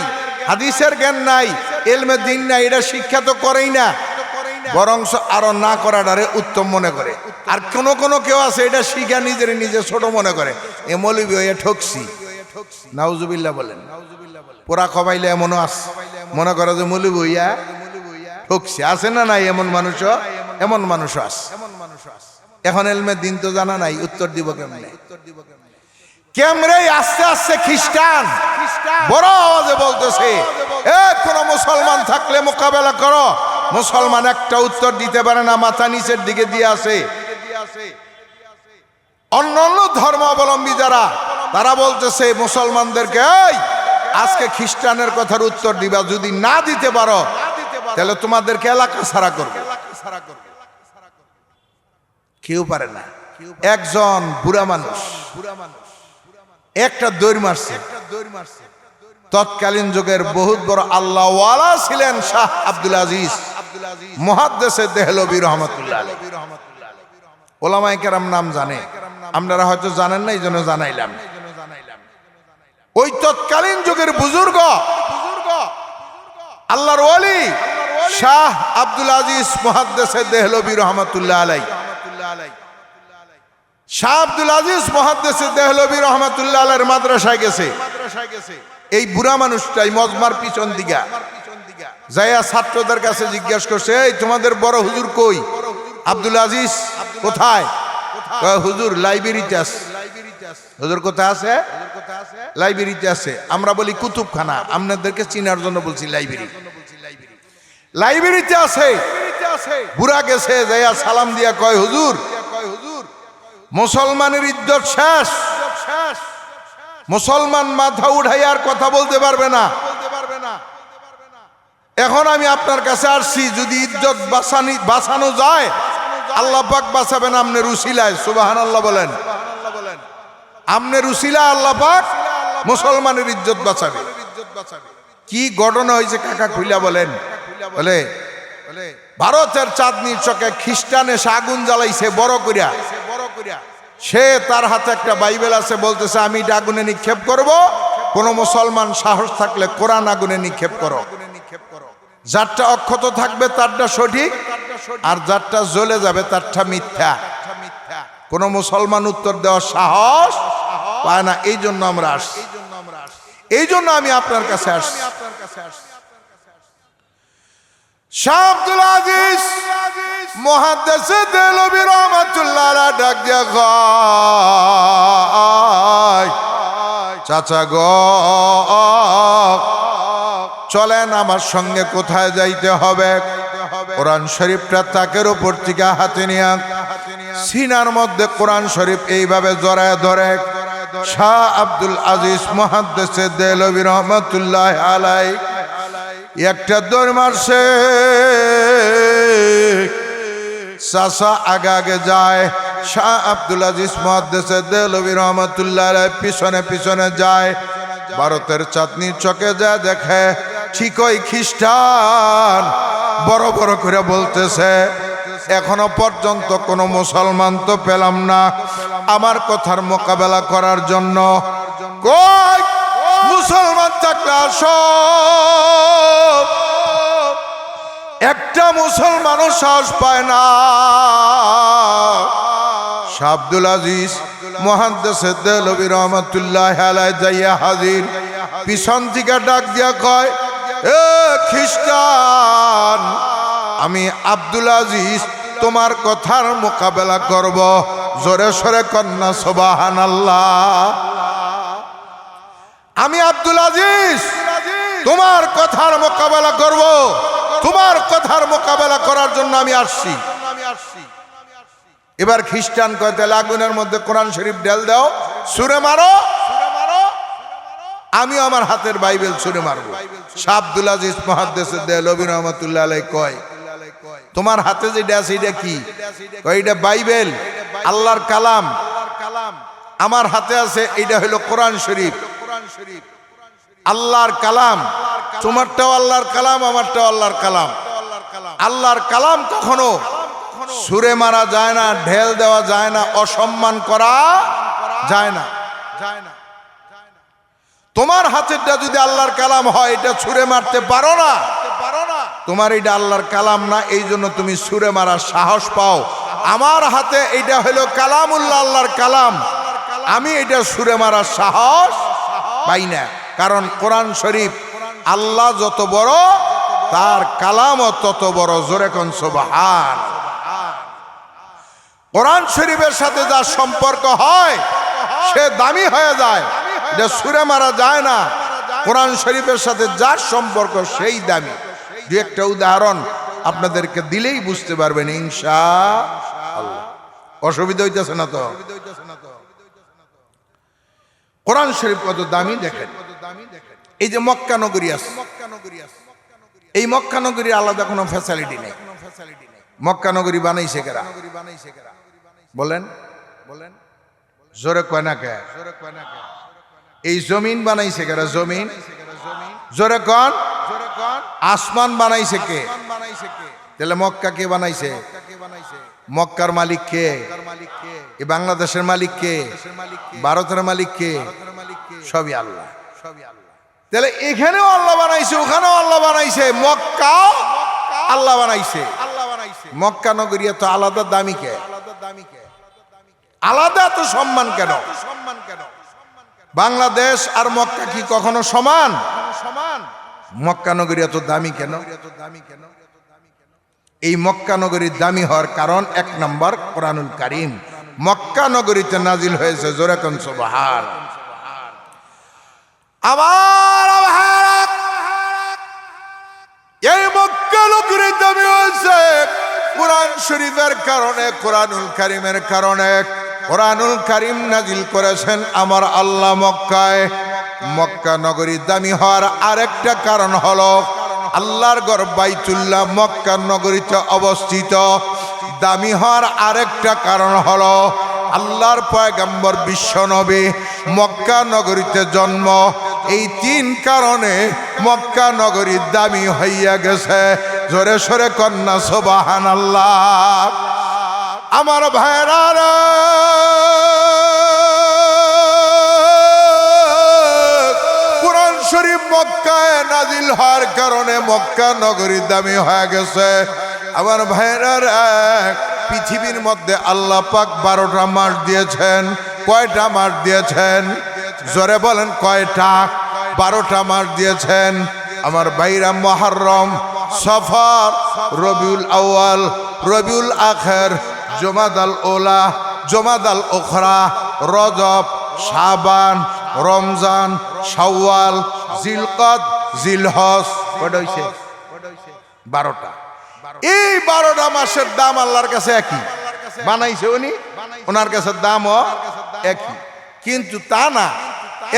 হাদিসের জ্ঞান নাই, ইলমে দ্বীন নাই। এটা শিক্ষা তো করেই না, বরং আরো না করাটারে উত্তম মনে করে। আর কোন কেউ আছে এটা শিখা নিজে ছোট মনে করে, এ মৌলবি হয়ে ঠকছি। নাউজুবিল্লাহ বলেন। পোড়া খবাইলে এমনও আছে, মনে করে যে মৌলবি হইয়া ঠকছি। আছে না নাই? এমন মানুষ আছে। এখন ইলমে দ্বীন তো জানা নাই, উত্তর দিব কেমনে? কেমনে? আস্তে আস্তে খ্রিস্টান বড় আওয়াজে বলতেছে, কোন মুসলমান থাকলে মোকাবেলা করো। মুসলমান একটা উত্তর দিতে পারে না, মাথা নিচের দিকে দিয়ে আছে। অন্যান্য ধর্মাবলম্বী যারা, তারা বলতেছে মুসলমানদেরকে, আজকে খ্রিস্টানের কথার উত্তর দিবা, যদি না দিতে পারো তাহলে তোমাদেরকে এলাকা ছাড়া করবে। কেউ পারে না। একজন বুড়া মানুষ একটা দৌড় মারছে। তৎকালীন যুগের বহুত বড় আল্লাহ ওয়ালা ছিলেন শাহ আব্দুল আজিজ মুহাদ্দিস দেহলভী রহমাতুল্লাহ আলাইহি। ওলামায়ে কেরাম নাম জানে, আপনারা হয়তো জানেন না, এই জন্য জানাইলাম। ওই তৎকালীন যুগের বুজুর্গ আল্লাহর ওয়ালি শাহ আব্দুল আজিজ মুহাদ্দিস দেহলভী রহমাতুল্লাহ আলাইহি। শাহ আব্দুল আজিজ মুহাদ্দিস দেহলভী রহমাতুল্লাহ আলাইহির মাদ্রাসায় গেছে। এই বুড়া মানুষটাই মজমার পিছন দিকে যাইয়া ছাত্রদের কাছে জিজ্ঞাসা করছে, এই তোমাদের বড় হুজুর কই? আব্দুল আজিজ কোথায়? হুজুর লাইব্রেরিতে আছে। হুজুর কোথায় আছে? লাইব্রেরিতে আছে। আমরা বলি কুতুবখানা, আপনাদেরকে চিনার জন্য বলছি লাইব্রেরি। লাইব্রেরিতে আছে, বুড়া গেছে যাইয়া সালাম দিয়া কয় হুজুর মুসলমানের ইজ্জত শেষ, মুসলমান মাথা উঠাই আর কথা বলতে পারবে না। এখন আমি আপনার কাছে আসছি, যদি ইজ্জত বাঁচানো যায় আল্লাহ পাক বাঁচাবেন আমনের উসিলায়। সুবহানাল্লাহ বলেন। আমনের উসিলায় আল্লাহ পাক মুসলমানের ইজ্জত বাঁচাবে। কি ঘটনা হয়েছে কাকা খুইলা বলেন। বলে ভারতের চাঁদনির চকে খ্রিস্টান এসে আগুন জ্বালাইছে বড় করিয়া। সে তার হাতে একটা বাইবেল আছে, বলতেছে আমি এটা আগুনে নিক্ষেপ করব, কোন মুসলমান সাহস থাকলে কোরআন আগুনে নিক্ষেপ করো। যারটা অক্ষত থাকবে তারটা সঠিক, আর যারটা জ্বলে যাবে তারটা মিথ্যা। কোন মুসলমান উত্তর দেওয়ার সাহস পায় না। এই জন্য আমরা আসছি, এই জন্য আমি আপনার কাছে আসছি। শাহ আব্দুল আজিজ মুহাদ্দিস দেলভী রাহমাতুল্লাহ আলাইহি ডাক দিয়া কয়, চাচা গো চলেন আমার সঙ্গে কোথায় যাইতে হবে। কোরআন শরীফটা তাকের উপর থেকে হাতে নিয়ে সিনার মধ্যে কোরআন শরীফ এইভাবে জড়ায় ধরে শাহ আব্দুল আজিজ মুহাদ্দিস দেলভী রাহমাতুল্লাহ আলাইহি একটা দৌড় মারছে। চাচা আগে আগে যায়, শাহ আব্দুল আজিজ মুহাদ্দিস দেলভী রাহমাতুল্লাহ আলাইহি পিছনে পিছনে যায়। ভারতের চাঁদনি চকে যায়, দেখে ঠিকই খ্রিস্টান বড় বড় করে বলতেছে, এখনো পর্যন্ত কোনো মুসলমান তো পেলাম না আমার কথার মোকাবেলা করার জন্য। কই মুসলমান থাকলে আসো। একটা মুসলমানও সাহস পায় না। শাহ আব্দুল আজিজ মুহাদ্দিস দেলভী রাহমাতুল্লাহ আলাইহি যাইয়া হাজির। পিছন থেকে ডাক দিয়া কয়, এ খ্রিস্টান, আমি আব্দুল আজিজ তোমার কথার মোকাবেলা করব। জোরে সরে কন্যা সুবহানাল্লাহ। আমি আব্দুল আজিজ তোমার কথার মোকাবেলা করব, তোমার কথার মোকাবেলা করার জন্য আমি আসছি। এবার খ্রিস্টান কয়, তাহলে আগুনের মধ্যে কোরআন শরীফ ঢেল দাও, ছুঁড়ে মারো। আমি আমার হাতের বাইবেল ছুঁড়ে মারবো। শাহ আব্দুল আজিজ মুহাদ্দিস দেলভী রাহমাতুল্লাহ আলাইহি কয়, তোমার হাতে যেটা আছে এটা কি? কয় এটা বাইবেল, আল্লাহর কালাম। আমার হাতে আছে এটা হলো কোরআন শরীফ, আল্লাহর কালাম। তোমারটাও আল্লাহর কালাম, আমারটাও আল্লাহর কালাম। আল্লাহর কালাম কখনো ছুঁড়ে মারা যায় না, ঢেল দেওয়া যায় না, অসম্মান করা যায় না। তোমার হাতেরটা যদি আল্লাহর কালাম হয়, এটা ছুঁড়ে মারতে পারো না। তোমার এটা আল্লাহর কালাম না, এই জন্য তুমি ছুঁড়ে মারার সাহস পাও। আমার হাতে এটা হলো কালামুল্লাহ, আল্লাহর কালাম, আমি এটা ছুঁড়ে মারার সাহস পাই না। কারণ কোরআন শরীফ আল্লাহ যত বড়, তার কালামও তত বড়। জোরে কোন সুবহান। কোরআন শরীফের সাথে যার সম্পর্ক হয় সে দামি হয়ে যায়, এটা ছুঁড়ে মারা যায় না। কোরআন শরীফের সাথে যার সম্পর্ক সেই দামি। দু একটা উদাহরণ আপনাদেরকে দিলেই বুঝতে পারবেন ইনশাআল্লাহ। অসুবিধা হইতেছে না তো? কোরআন শরীফ কত দামি দেখেন। এই যে মক্কা নগরী আছে, এই মক্কা নগরীর আলাদা কোনো ফ্যাসিলিটি নেই। মক্কা নগরী বানাইছে কারা বলেন? জোরে কয় না কে? এই জমিন বানাইছে কারা? জমিন। জোরে কন। আসমান বানাইছে কে? তাহলে মক্কা কে বানাইছে? মক্কার মালিক কে? এই বাংলাদেশের মালিক কে? ভারতের মালিক কে? সবই আল্লাহ। তাহলে এখানেও আল্লাহ বানাইছে, ওখানেও আল্লাহ বানাইছে, মক্কাও আল্লাহ বানাইছে। মক্কা নগরী তো আলাদা দামি কে? আলাদা তো সম্মান কেন? বাংলাদেশ আর মক্কা কি কখনো সমান? মক্কা নগরী এত দামি কেন? এই মক্কা নগরীর দামি হওয়ার কারণ এক নম্বর কোরআনুল কারীম মক্কা নগরীতে নাজিল হয়েছে। জোরে কোন সুবহান। আমার এই মক্কা নগরী নগরী দামি হয়েছে কোরআন শরীফের কারণে, কোরআনুল কারীমের কারণে। কোরআনুল কারীম নাজিল করেছেন আমার আল্লাহ মক্কায়। মক্কা নগরী দামি হওয়ার আরেকটা কারণ হলো আল্লাহর ঘর বাইতুল্লাহ মক্কা নগরীতে অবস্থিত। দামি হওয়ার আরেকটা কারণ হলো আল্লাহর পয়গম্বর বিশ্বনবী মক্কা নগরীতে জন্ম। এই তিন কারণে মক্কা নগরী দামি হইয়া গেছে। জোরে সোরে কন্যা সুবহানাল্লাহ। আমার ভাইরা, কোরআন শরীফ মক্কায় নাজিল হওয়ার কারণে মক্কা নগরী দামি হয়ে গেছে। আমার ভাইরা, পৃথিবীর মধ্যে আল্লাহ পাক 12টা মাস দিয়েছেন। কয়টা মাস দিয়েছেন? জোরে বলেন কয়টা? 12টা মাস দিয়েছেন। আমার ভাইরা, মুহররম, সফর, রবিউল আউয়াল, রবিউল আখির, জুমাদাল উলা, জুমাদাল উখরা, রজব, শাবান, রমজান, শাওয়াল, জিলকদ, জিলহজ। কয়টা হইছে? 12টা। এই 12টা মাসের দাম আল্লাহর কাছে একই। বানাইছে উনি, ওনার কাছে দামও একই। কিন্তু তা না,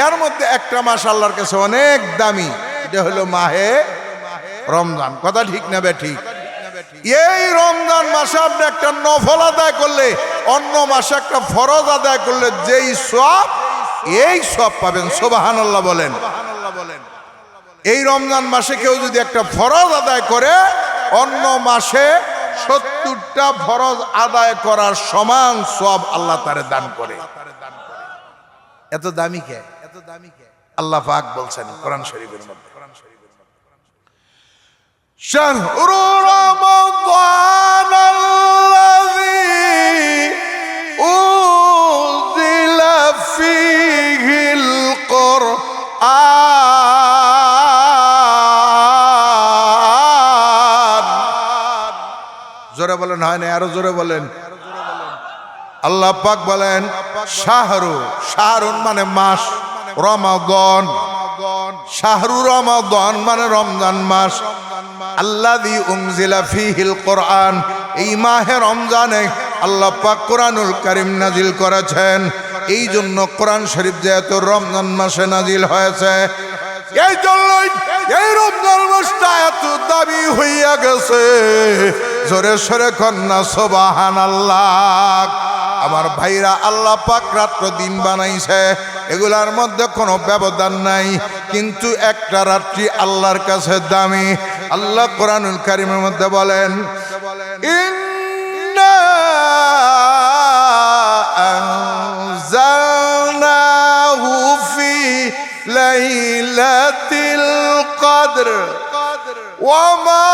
এর মধ্যে একটা মাস আল্লাহর কাছে অনেক দামি। এটা হলো মাহে রমজান। কথা ঠিক না বে ঠিক? এই রমজান মাসে আপনি একটা নফল আদায় করলে, অন্য মাসে একটা ফরজ আদায় করলে যেই সওয়াব, এই সওয়াব পাবেন। সুবহানাল্লাহ বলেন। এই রমজান মাসে কেউ যদি একটা ফরজ আদায় করে, অন্য মাসে 70টা ফরজ আদায় করার সমান সওয়াব আল্লাহ তারে দান করে। এত দামি কে? আল্লাহ পাক বলছেন কোরআন শরীফের মধ্যে, শাহরু রমাদান আল্লাযী উনজিলা ফীহিল কুরআন। জোরে বলেন, হয় না? আরো জোরে বলেন। আল্লাহ পাক বলেন শাহরু, শাহরুন মানে মাস, রমাদান, শাহরু রমাদান মানে রমজান মাস। আল্লাযী উনজিলা ফীহিল কুরআন, এই মাহে রমজানে আল্লাহ পাক কোরআনুল কারীম নাজিল করেছেন। এই জন্য কোরআন শরীফ যেহেতু রমজান মাসে নাজিল হয়েছে, এই জন্যই এই রমজান মাসটা এত দামি হইয়া গেছে। জোরে সোরে কন্যা সুবহানাল্লাহ। আমার ভাইরা, আল্লাহ পাক রাত্র দিন বানাইছে, এগুলার মধ্যে কোনো ব্যবধান নাই, কিন্তু একটা রাত্রি আল্লাহর কাছে দামি। আল্লাহ কোরআনুল কারীমের মধ্যে বলেন, ইন্না আনজালনাহু ফি লাইলাতিল কদর ওয়া মা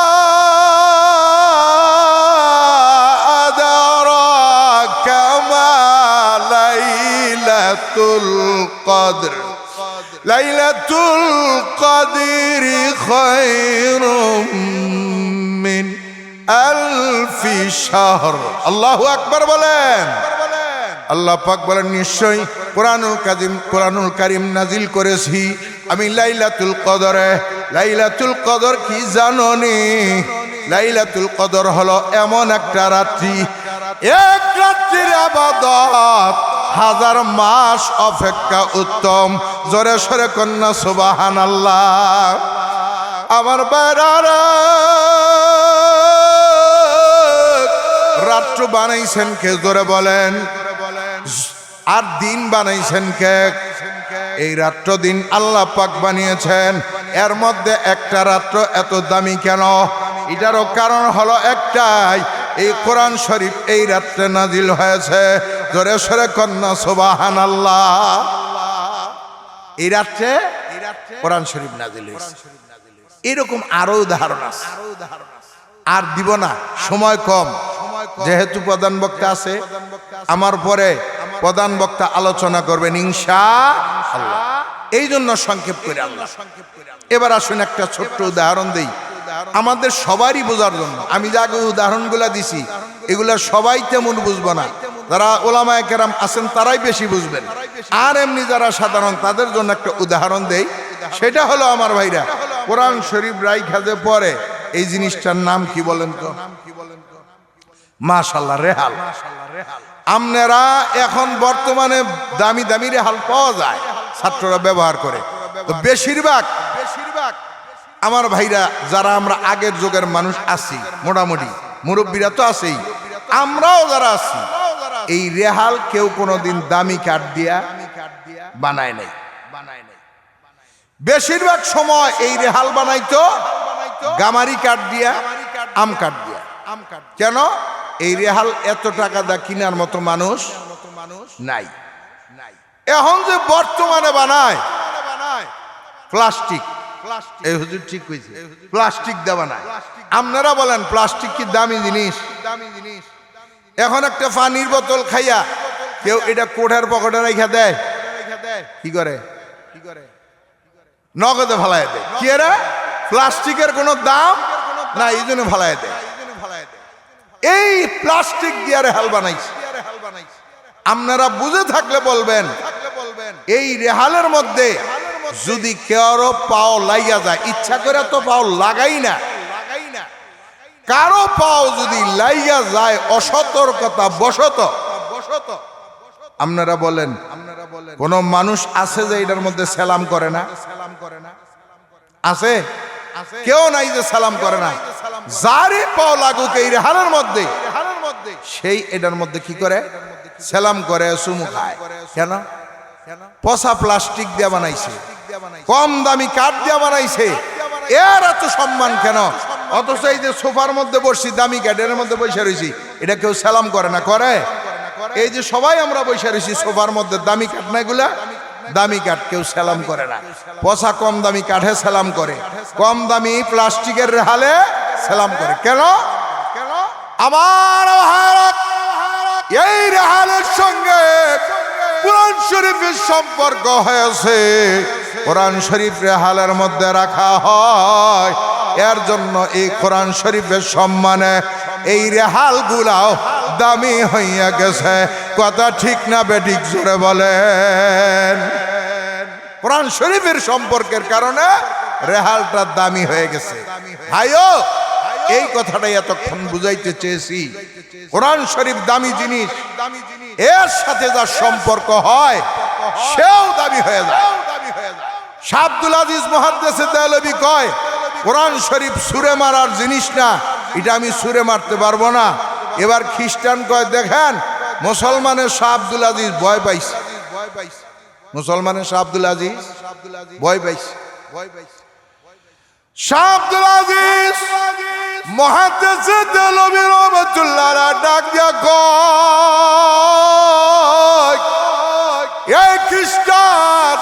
কদর, লাইলাতুল কদরি খায়রুম মিন আলফি শাহর। আল্লাহু আকবার বলেন। আল্লাহ পাক বলেন, নিশ্চয়ই কোরআনুল কারীম নাজিল করেছি আমি লাইলাতুল কদরে। লাইলাতুল কদর কি জানোনি? লাইলাতুল কদর হলো এমন একটা রাত্রি, এক রাত্রির ইবাদত 1000 মাস অপেক্ষা উত্তম। জোরে সোরে কন্যা সুবহানাল্লাহ। আমার বারারা, রাত্র বানাইছেন কে? জোরে বলেন। আর দিন বানাইছেন কে? এই রাত্র দিন আল্লাহ পাক বানিয়েছেন। এর মধ্যে একটা রাত্র এত দামি কেন? এটারও কারণ হলো একটাই, এই কোরআন শরীফ এই রাত্রে নাজিল হয়েছে। জোরে সোরে কন্যা সুবহানাল্লাহ। এই রাত্রে কোরআন শরীফ নাজিল হয়েছে। এরকম আরো উদাহরণ আছে, আর দিব না, সময় কম। যেহেতু প্রধান বক্তা আছে, আমার পরে প্রধান বক্তা আলোচনা করবেন ইনশাআল্লাহ, এই জন্য সংক্ষেপ করে আল্লাহ। এবার আসুন একটা ছোট্ট উদাহরণ দেই আমাদের সবারই বোঝার জন্য। আমি যে আগে উদাহরণগুলা দিছি, এগুলা সবাই তেমন বুঝবো না। যারা ওলামায়ে কেরাম আছেন তারাই বেশি বুঝবেন, আর এমনি যারা সাধারণ তাদের জন্য একটা উদাহরণ দেই। সেটা হলো আমার ভাইরা, কোরআন শরীফ রাইখা যে পড়ে, এই জিনিসটার নাম কি বলেন তো? মাশাআল্লাহ, রেহাল। আপনারা এখন বর্তমানে দামি দামি রেহাল পাওয়া যায়, ছাত্ররা ব্যবহার করে। তো বেশিরভাগ আমার ভাইরা যারা আমরা আগের যুগের মানুষ আছি, মোটামুটি মুরব্বীরা তো আছেই, আমরাও যারা আছি, এই রেহাল কেউ কোনোদিন দামি কাঠ দিয়া বানায় নাই। বেশিরভাগ সময় এই রেহাল বানাইতো গামারি কাঠ দিয়া, আম কাঠ দিয়া। কেন? এই রেহাল এত টাকা দা কিনার মতো মানুষ নাই। এখন যে বর্তমানে বানায় প্লাস্টিক, এই হুজুর ঠিক কইছে, প্লাস্টিক দেওয়া বানায়। আপনারা বলেন প্লাস্টিক কি দামি জিনিস? এখন একটা পানির বোতল খাইয়া কেউ এটা কোঠার পকেটে রেখে দেয়, কি করে? নগদে ফালায় দেয়। কি রে, প্লাস্টিকের কোনো দাম না, এই জন্য ফালায় দেয়। এই প্লাস্টিক দিয়ে রেহাল বানাইছে। আপনারা বুঝে থাকলে বলবেন, এই রেহালের মধ্যে যদি কারো পাও লাইয়া যায়, ইচ্ছা করে তো পাও লাগাই না, কারো পাও যদি লাইয়া যায় অসতর্কতা বশত, আপনারা বলেন কোন মানুষ আছে যে এটার মধ্যে সালাম করে না? আছে? কেউ নাই যে সালাম করে না। যারে পাও লাগুক এই রেহালের মধ্যে, সেই এটার মধ্যে কি করে? সালাম করে, চুমু খায়। কেন? পচা প্লাস্টিক দিয়ে বানাইছে, কম দামি কাঠ দিয়ে বানাইছে, এর এত সম্মান কেন? অথচ এই যে সোফার মধ্যে বসছি, দামি কাঠের মধ্যে বসে রয়েছি, এটা কেউ সালাম করে না? করে? এই যে সবাই আমরা বসে রয়েছি সোফার মধ্যে, দামি কাঠ না এগুলা, দামি কাঠ, কেউ সালাম করে না। পচা কম দামি কাঠে সালাম করে, কম দামি প্লাস্টিকের রেহালে সালাম করে। কেন? আমার ভারত এই রেহালের সঙ্গে কোরআন শরীফের সম্পর্ক হয়েছে। কোরআন শরীফ রেহালের মধ্যে রাখা হয়, এর জন্য এই কোরআন শরীফের সম্মানে এই রেহাল গুলাও দামি হইয়া গেছে। কথা ঠিক না বেঠিক? জোরে বলেন। কোরআন শরীফের সম্পর্কের কারণে রেহালটা দামি হয়ে গেছে। ভাইও, এই কথাটাই এতক্ষণ বুঝাইতে চেয়েছি। কোরআন শরীফ দামি জিনিস, এর সাথে যার সম্পর্ক হয় সেও দামি হয়ে যায়। শাহ আব্দুল আজিজ মুহাদ্দিসে দেহলভী কয়, কোরআন শরীফ সুরে মারার জিনিস না, এটা আমি সুরে মারতে পারবো না। এবার খ্রিস্টান কয়, দেখেন মুসলমানের শাহ আব্দুল আজিজ ভয় পাইছে, মুসলমানের শাহ আব্দুল আজিজ ভয় পাইছে। শাহ আব্দুল আজিজ মুহাদ্দিসে দেহলভী রাহমাতুল্লাহ আলাইহি ডাক দিয়া কয়, এই খ্রিস্টান,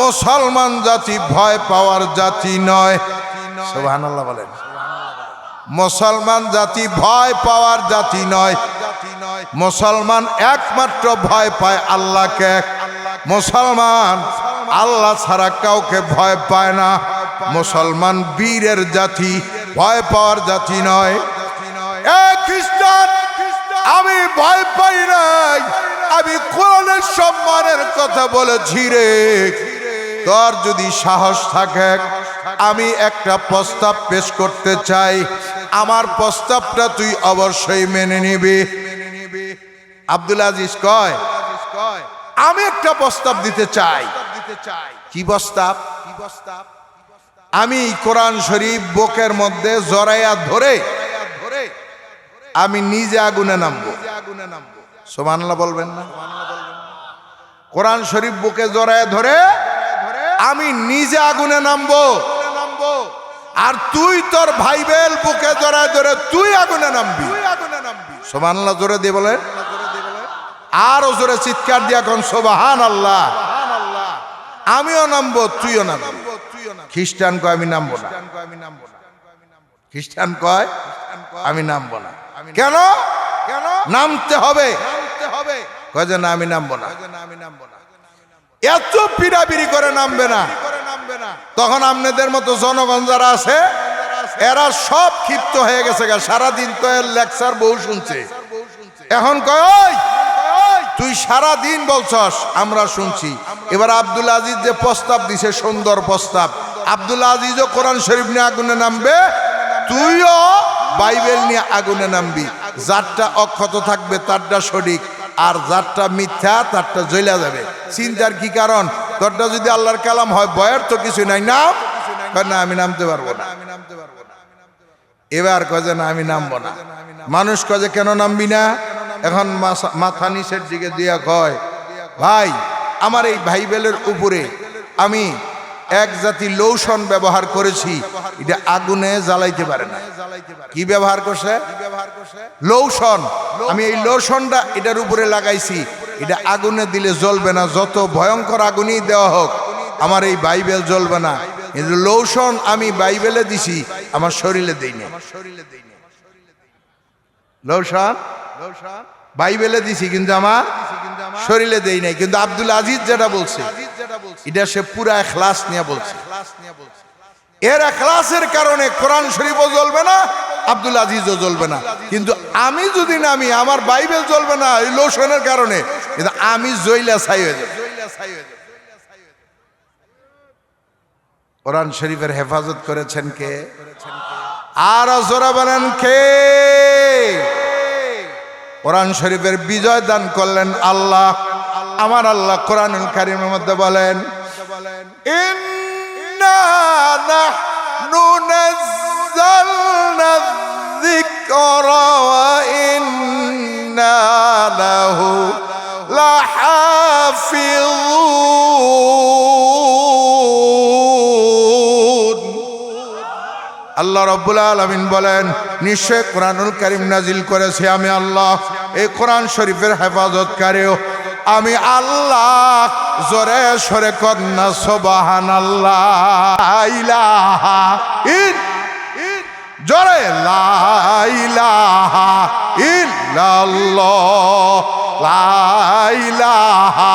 মুসলমান জাতি ভয় পাওয়ার জাতি নয়। সুবহানাল্লাহ বলেন। মুসলমান জাতি ভয় পাওয়ার জাতি নয়। মুসলমান একমাত্র ভয় পায় আল্লাহকে। মুসলমান আল্লাহ ছাড়া কাউকে ভয় পায় না। মুসলমান বীরের জাতি, ভয় পাওয়ার জাতি নয়। এক খ্রিস্টান, আমি ভয় পাই নাই, আমি কোরআনের সম্মানের কথা বলেছি রে। তোর যদি সাহস থাকে, আমি একটা প্রস্তাব পেশ করতে চাই, আমার প্রস্তাবটা তুই অবশ্যই মেনে নিবি। আব্দুল আজিজ কয়, আমি একটা প্রস্তাব দিতে চাই। কি প্রস্তাব? আমি কোরআন শরীফ বুকের মধ্যে জড়াইয়া ধরে আমি নিজে আগুনে নামবো। সুবহানাল্লাহ বলবেন না? কোরআন শরীফ বুকে জড়াইয়া ধরে আমি নিজে আগুনে নামবো, আর তুই তোর ভাই বেল বুকে জড়ায় ধরে তুই আগুনে নামবি। সুবহানাল্লাহ জোরে দিয়ে বলেন, আরো জোরে চিৎকার দিয়া কোন সুবহানাল্লাহ। আমিও নামবো, তুইও নামবি। খ্রিস্টান কয় আমি নামবো না। খ্রিস্টান কয় আমি নামবো না। কেন? নামতে হবে। কয় যে না, আমি নামবো না। এত পিড়াপিড়ি করে নামবে না। তখন আপনাদের মতো জনগণ যারা আছে, এরা সব ক্ষিপ্ত হয়ে গেছে। সারাদিন তো এর লেকচার বহু শুনছে। এখন কয়, তুই সারাদিন বলছস, আমরা শুনছি। এবার আব্দুল আজিজ যে প্রস্তাব দিছে, সুন্দর প্রস্তাব। আব্দুল আজিজও কোরআন শরীফ নিয়ে আগুনে নামবে, তুইও বাইবেল নিয়ে আগুনে নামবি, যারটা অক্ষত থাকবে তারটা সঠিক, আর যারটা মিথ্যা তারটা জ্বলা যাবে। চিন্তার কি কারণ? তোরটা যদি আল্লাহর কালাম হয়, ভয়ের তো কিছু নাই, নাম না, আমি নামতে পারবো না। এবার কয়ে না আমি নামবো না। মানুষ কয়ে কেন নামবি না? এখন মাথা নিচের দিকে দিয়া কয়, ভাই আমার এই বাইবেলের উপরে আমি এক জাতি লোশন ব্যবহার করেছি, এটা আগুনে জ্বালাইতে পারে না। কি ব্যবহার করছে? লোশন। আমি এই লোশনটা এটার উপরে লাগাইছি, এটা আগুনে দিলে জ্বলবে না, যত ভয়ঙ্কর আগুনই দেওয়া হোক আমার এই বাইবেল জ্বলবে না। কিন্তু লোশন আমি বাইবেলে দিছি, আমার শরীরে দেই না। লোশন বাইবেলে দিছি কিন্তু আমার শরীরে দেই নাই। কিন্তু আব্দুল আজিজ যেটা বলছে, এটা সে পুরা ইখলাস নিয়ে বলছে। এর ইখলাসের কারণে কোরআন শরীফও জ্বলবে না, আব্দুল আজিজও জ্বলবে না। কিন্তু আমি যদি নামি, আমার বাইবেল জ্বলবে না এই লোশনের কারণে, কিন্তু আমি জ্বইলা ছাই হয়ে যাব। কোরআন শরীফের হেফাজত করেছেন কে? আর জোরা বলেন কে? কোরআন শরীফের বিজয় দান করলেন আল্লাহ। আমার আল্লাহ কোরআনুল কারীমের মধ্যে বলেন, ইন্না নাহনু নাযালনা যিকরা ওয়া ইন্না লাহু লাহাফিজুন। আল্লাহ রাব্বুল আলামিন বলেন, নিশ্চয় কোরআনুল কারীম নাজিল করেছি আমি আল্লাহ, এই কোরআন শরীফের হেফাজতকারীও আমি আল্লাহ। জোরে সরে কন্যা সুবহানাল্লাহ। ইলাহা জোরে লা ইলাহা ইল্লাল্লাহ, লা ইলাহা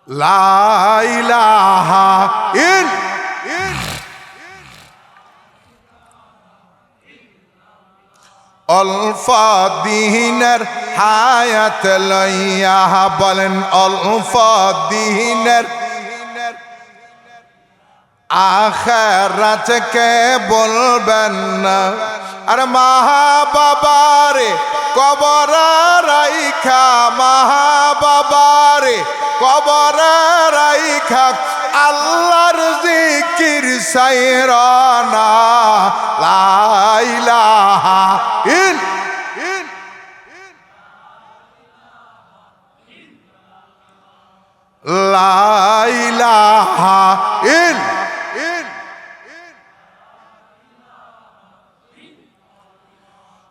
লা ইলাহা অল্পা দিনের হায়াত লইয়া বলেন, অল্পা দিনের আখিরাতকে বলবেন না। আর মা বাবারে কবর রাইখা, মা বাবারে কবর রাইখা আল্লাহর জিকির সাইরানা। লা ইলাহা লা ইলাহা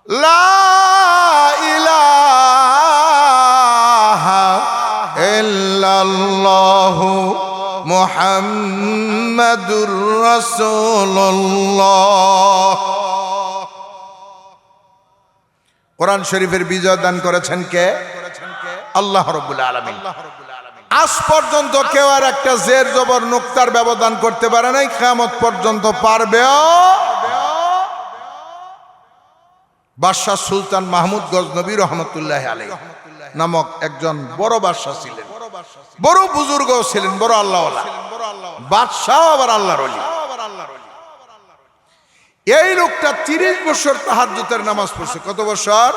লা ইলাহা ইল্লাল্লাহু মুহাম্মাদুর রাসূলুল্লাহ। কোরআন শরীফের বিজয় দান করেছেন কে? আল্লাহ রাব্বুল আলামিন। আজ পর্যন্ত কেউ আর একটা জের জবর নুক্তার ব্যবধান করতে পারে নাই, কিয়ামত পর্যন্ত পারবেও। বাদশাহ সুলতান মাহমুদ গজনবী রহমতুল্লাহ আলাইহি নামক একজন বড় বাদশাহ ছিলেন, বড় বুজুর্গ ছিলেন, বড় আল্লাহওয়ালা বাদশাহ, আবার আল্লাহর ওলি। এই লোকটা 30 বছর তাহাজ্জুদের নামাজ পড়ছে। কত বছর?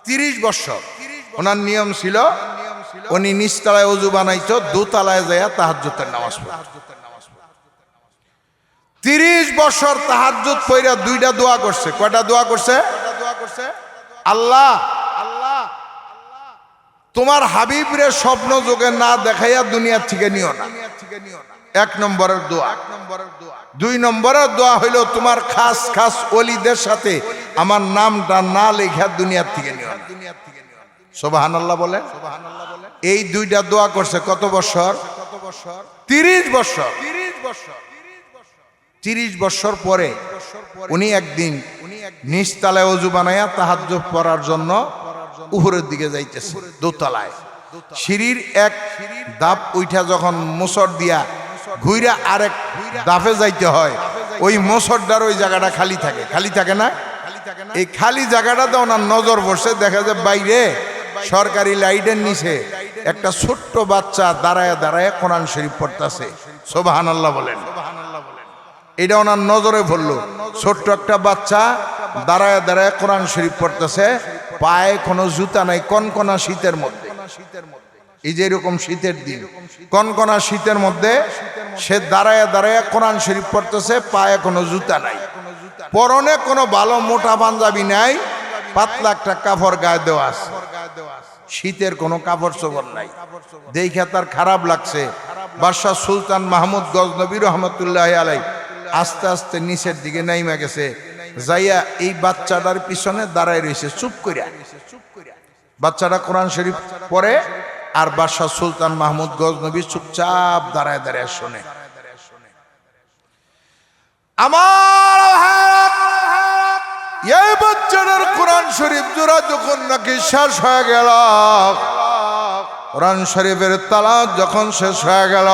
30 বছর। ওনার নিয়ম ছিল, উনি নিচতলায় ওযু বানাইতো, দোতলায় যায় তাহাজ্জুদের নামাজ পড়তো। 30 বছর তাহাজ্জুদ পড়া দুইটা দোয়া করছে। কয়টা দোয়া করছে? আল্লাহ, তোমার হাবিবরে স্বপ্ন যোগে না দেখাইয়া দুনিয়া থেকে নিও না, 1 নম্বরের দোয়া। 2 নম্বরের দোয়া হইল, তোমার খাস খাস ওলিদের সাথে আমার নামটা না লেখা দুনিয়া থেকে নিও না। সুবহানাল্লাহ বলে। এই দুইটা দোয়া করছে কত বছর? 30 বছর। 30 বছর পরে উনি একদিন নিচতলায় ওযু বানাইয়া তাহাজ্জুদ পড়ার জন্য উপরের দিকে যাইতেছে, দোতলায়। সিঁড়ির এক ধাপ উঠা যখন মোচড় দিয়া ঘুইরা আরেক ধাপে যাইতে হয়, ওই মোসরদার ওই জায়গাটা খালি থাকে না? এই খালি জায়গাটাতে ওনার নজর বসে, দেখা যায় বাইরে সরকারি লাইটের নিচে একটা ছোট্ট বাচ্চা দাঁড়ায় দাঁড়ায় কোরআন শরীফ পড়তেছে। সুবহানাল্লাহ বলেন। এটা ওনার নজরে পড়লো, ছোট্ট একটা বাচ্চা দাঁড়ায় দাঁড়ায় কোরআন শরীফ পড়তেছে, পায়ে কোনো জুতা নাই, কনকনা শীতের মধ্যে। এই যে এরকম শীতের দিন, কনকনা শীতের মধ্যে সে দাঁড়ায় দাঁড়ায় কোরআন শরীফ পড়তেছে, পায়ে কোনো জুতা নাই, পরনে কোনো ভালো মোটা পাঞ্জাবি নাই, পাতলা একটা কাপড় গায়ে দেওয়া আছে, শীতের কোনো কাপড় চোপড় নাই। দেখে তার খারাপ লাগছে। বাদশাহ সুলতান মাহমুদ গজনবী রহমতুল্লাহ আলাই আস্তে আস্তে নিচের দিকে নাইমা গেছে, যাইয়া এই বাচ্চাটার পিছনে দাঁড়ায় রয়েছে চুপ করিয়া। বাচ্চাটা কোরআন শরীফ পড়ে আর বাদশাহ সুলতান মাহমুদ গজনবী চুপচাপ দাঁড়ায় দাঁড়ায় শোনে। আমার এই বাচ্চাটার কোরআন শরীফ জোড়া যখন নাকি শেষ হয়ে গেল, কোরআন শরীফের তালাওয়াত যখন শেষ হয়ে গেল,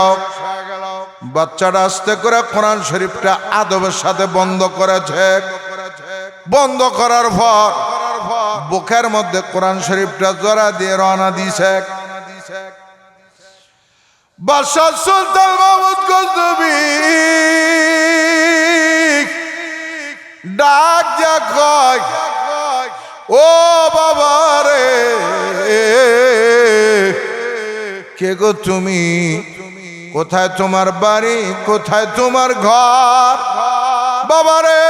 বাচ্চাটা আস্তে করে কোরআন শরীফটা আদবের সাথে বন্ধ করেছে। বন্ধ করার পর বুকের মধ্যে কোরআন শরীফটা জোড়া দিয়ে রওনা দিয়েছে। বাদশাহ সুলতান মাহমুদ গজনবী ডাক যা কয়, ও বাবা রে, কে গো তুমি? কোথায় তোমার বাড়ি, কোথায় তোমার ঘর? বাবা রে,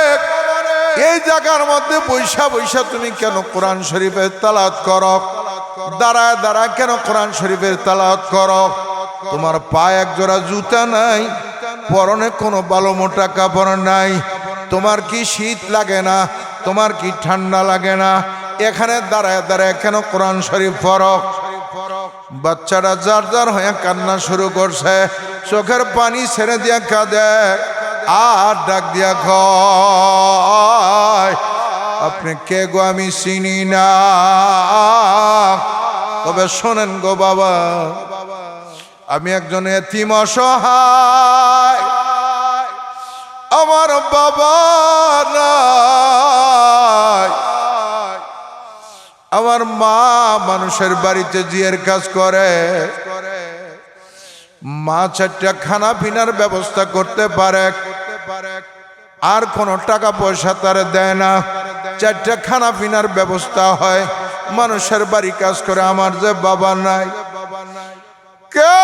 এই জায়গার মধ্যে বৈশা বৈশা তুমি কেন কোরআন শরীফের তালাওয়াত করো? দাঁড়ায় দাঁড়ায় কেন কোরআন শরীফের তালাওয়াত করো? তোমার পায়ে এক জোড়া জুতা নাই, পরনে কোনো ভালো মোটা কাপড় নাই, তোমার কি শীত লাগে না? তোমার কি ঠান্ডা লাগে না? এখানে দাঁড়ায় দাঁড়ায় কেন কোরআন শরীফ পড়ো? বাচ্চাটা যার যার হয়ে কান্না শুরু করছে, চোখের পানি ছেড়ে দিয়া কাঁদে আর ডাক দিয়া কয়, আপনি কে গো? আমি চিনি না, তবে শোনেন গো বাবা, আমি একজন এতিম অসহায়, আমার বাবা নাই, আমার মা মানুষের বাড়িতে জিয়ের কাজ করে, মা চারটা খানা পিনার ব্যবস্থা করতে পারে, আর কোনো টাকা পয়সা তার দেয় না, চারটা খানা পিনার ব্যবস্থা হয়, মানুষের বাড়ি কাজ করে, আমার যে বাবা নাই, কে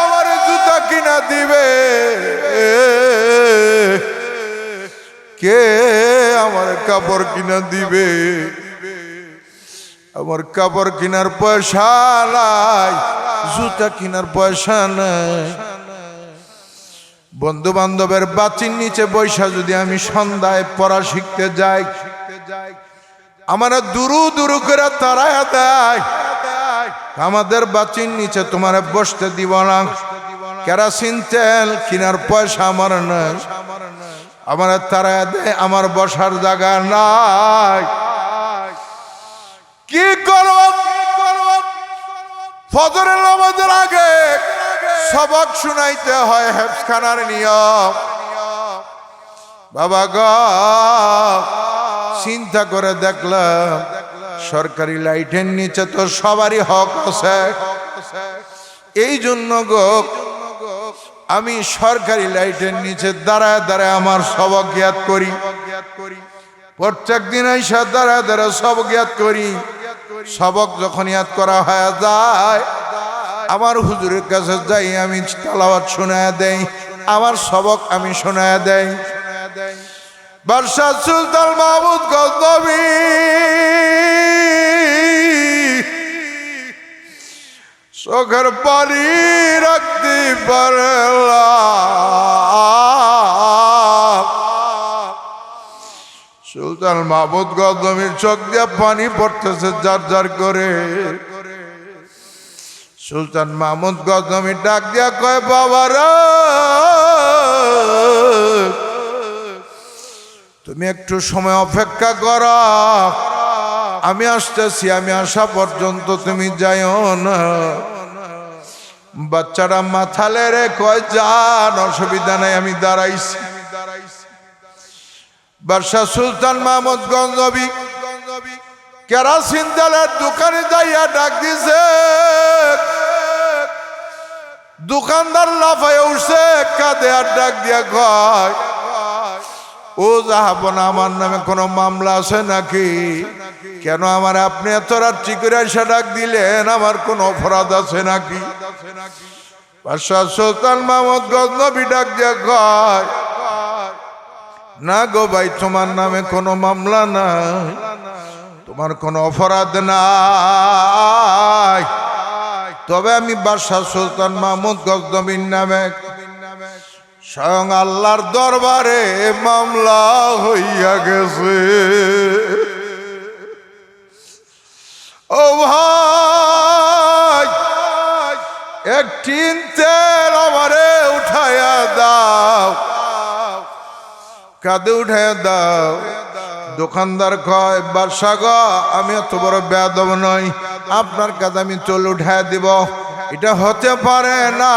আমার জুতা কিনা দিবে? কে আমার কাপড় কিনা দিবে? আমার কাপড় কেনার পয়সা নাই, জুতা কেনার পয়সা নাই। বন্ধু বান্ধবের বাচির নিচে বৈশা যদি আমি সন্ধ্যায় পড়া শিখতে যাই, আমার দুরু দুরু করে তারায় দেয়, আমাদের বাচির নিচে তোমার বসতে দিব না, কেরাসিন তেল কেনার পয়সা আমার নাই, আমার তারায় দেয়, আমার বসার জায়গা নাই। কি করব? ফজরের নামাজের আগে সবক শুনাইতে হয়, হেফজখানার নিয়ম। বাবা গো, চিন্তা করে দেখলাম সরকারি লাইটের নিচে তো সবারই হক আছে, এই জন্য গো আমি সরকারি লাইটের নিচে দাঁড়ায় দাঁড়ায় আমার সবক জ্ঞাত করি। প্রত্যেক দিন আইসা দাঁড়ায় দাঁড়ায় সবক জ্ঞাত করি। সবক যখন ইয়াদ করা হয়ে যায়, আমার হুজুরের কাছে যাই, আমি তেলাওয়াত শোনায় দেই, আমার সবক আমি শোনায় দেই। বাদশাহ সুলতান মাহমুদ গজনবী চোখের পানি রাখতে পারে না, সুলতান মাহমুদ গজনবীর চোখ দিয়ে পানি পড়তেছে জার জার করে। সুলতান মাহমুদ গজনবী ডাক দিয়া কয়, বাবারা তুমি একটু সময় অপেক্ষা করো, আমি আসতেছি, আমি আসা পর্যন্ত তুমি যাইও না। বাচ্চারা মাথা লেরে কয়, যান, অসুবিধা নাই, আমি দাঁড়াইছি। বাদশাহ সুলতান মাহমুদ গজনবী কেরাসিন তেলের দোকানে যাইয়া ডাক দিছে। দোকানদার লাফায় উঠছে, কাঁদে আর ডাক দিয়া কয়, ও জাহাবনা, আমার নামে কোনো মামলা আছে নাকি? কেন আমার আপনি এত রাত্রি করে এসে ডাক দিলেন? আমার কোনো অপরাধ আছে নাকি? বাদশাহ সুলতান মাহমুদ গজনবী ডাক দিয়া কয়, না গো ভাই, তোমার নামে কোনো মামলা নাই, তোমার কোনো অপরাধ নাই। তবে আমি বাদশাহ সুলতান মাহমুদ গজনবীর নামে স্বয়ং আল্লাহর দরবারে মামলা হইয়া গেছে। ও ভাই, এক টিন তেল আমারে উঠাইয়া দাও, কাঁধে উঠাইয়া দাও। দোকানদার কয়, বাদশা গো, আমি এত বড় বেয়াদব নই, আপনার কাঁধে আমি চুল উঠাইয়া দিব? এটা হতে পারে না,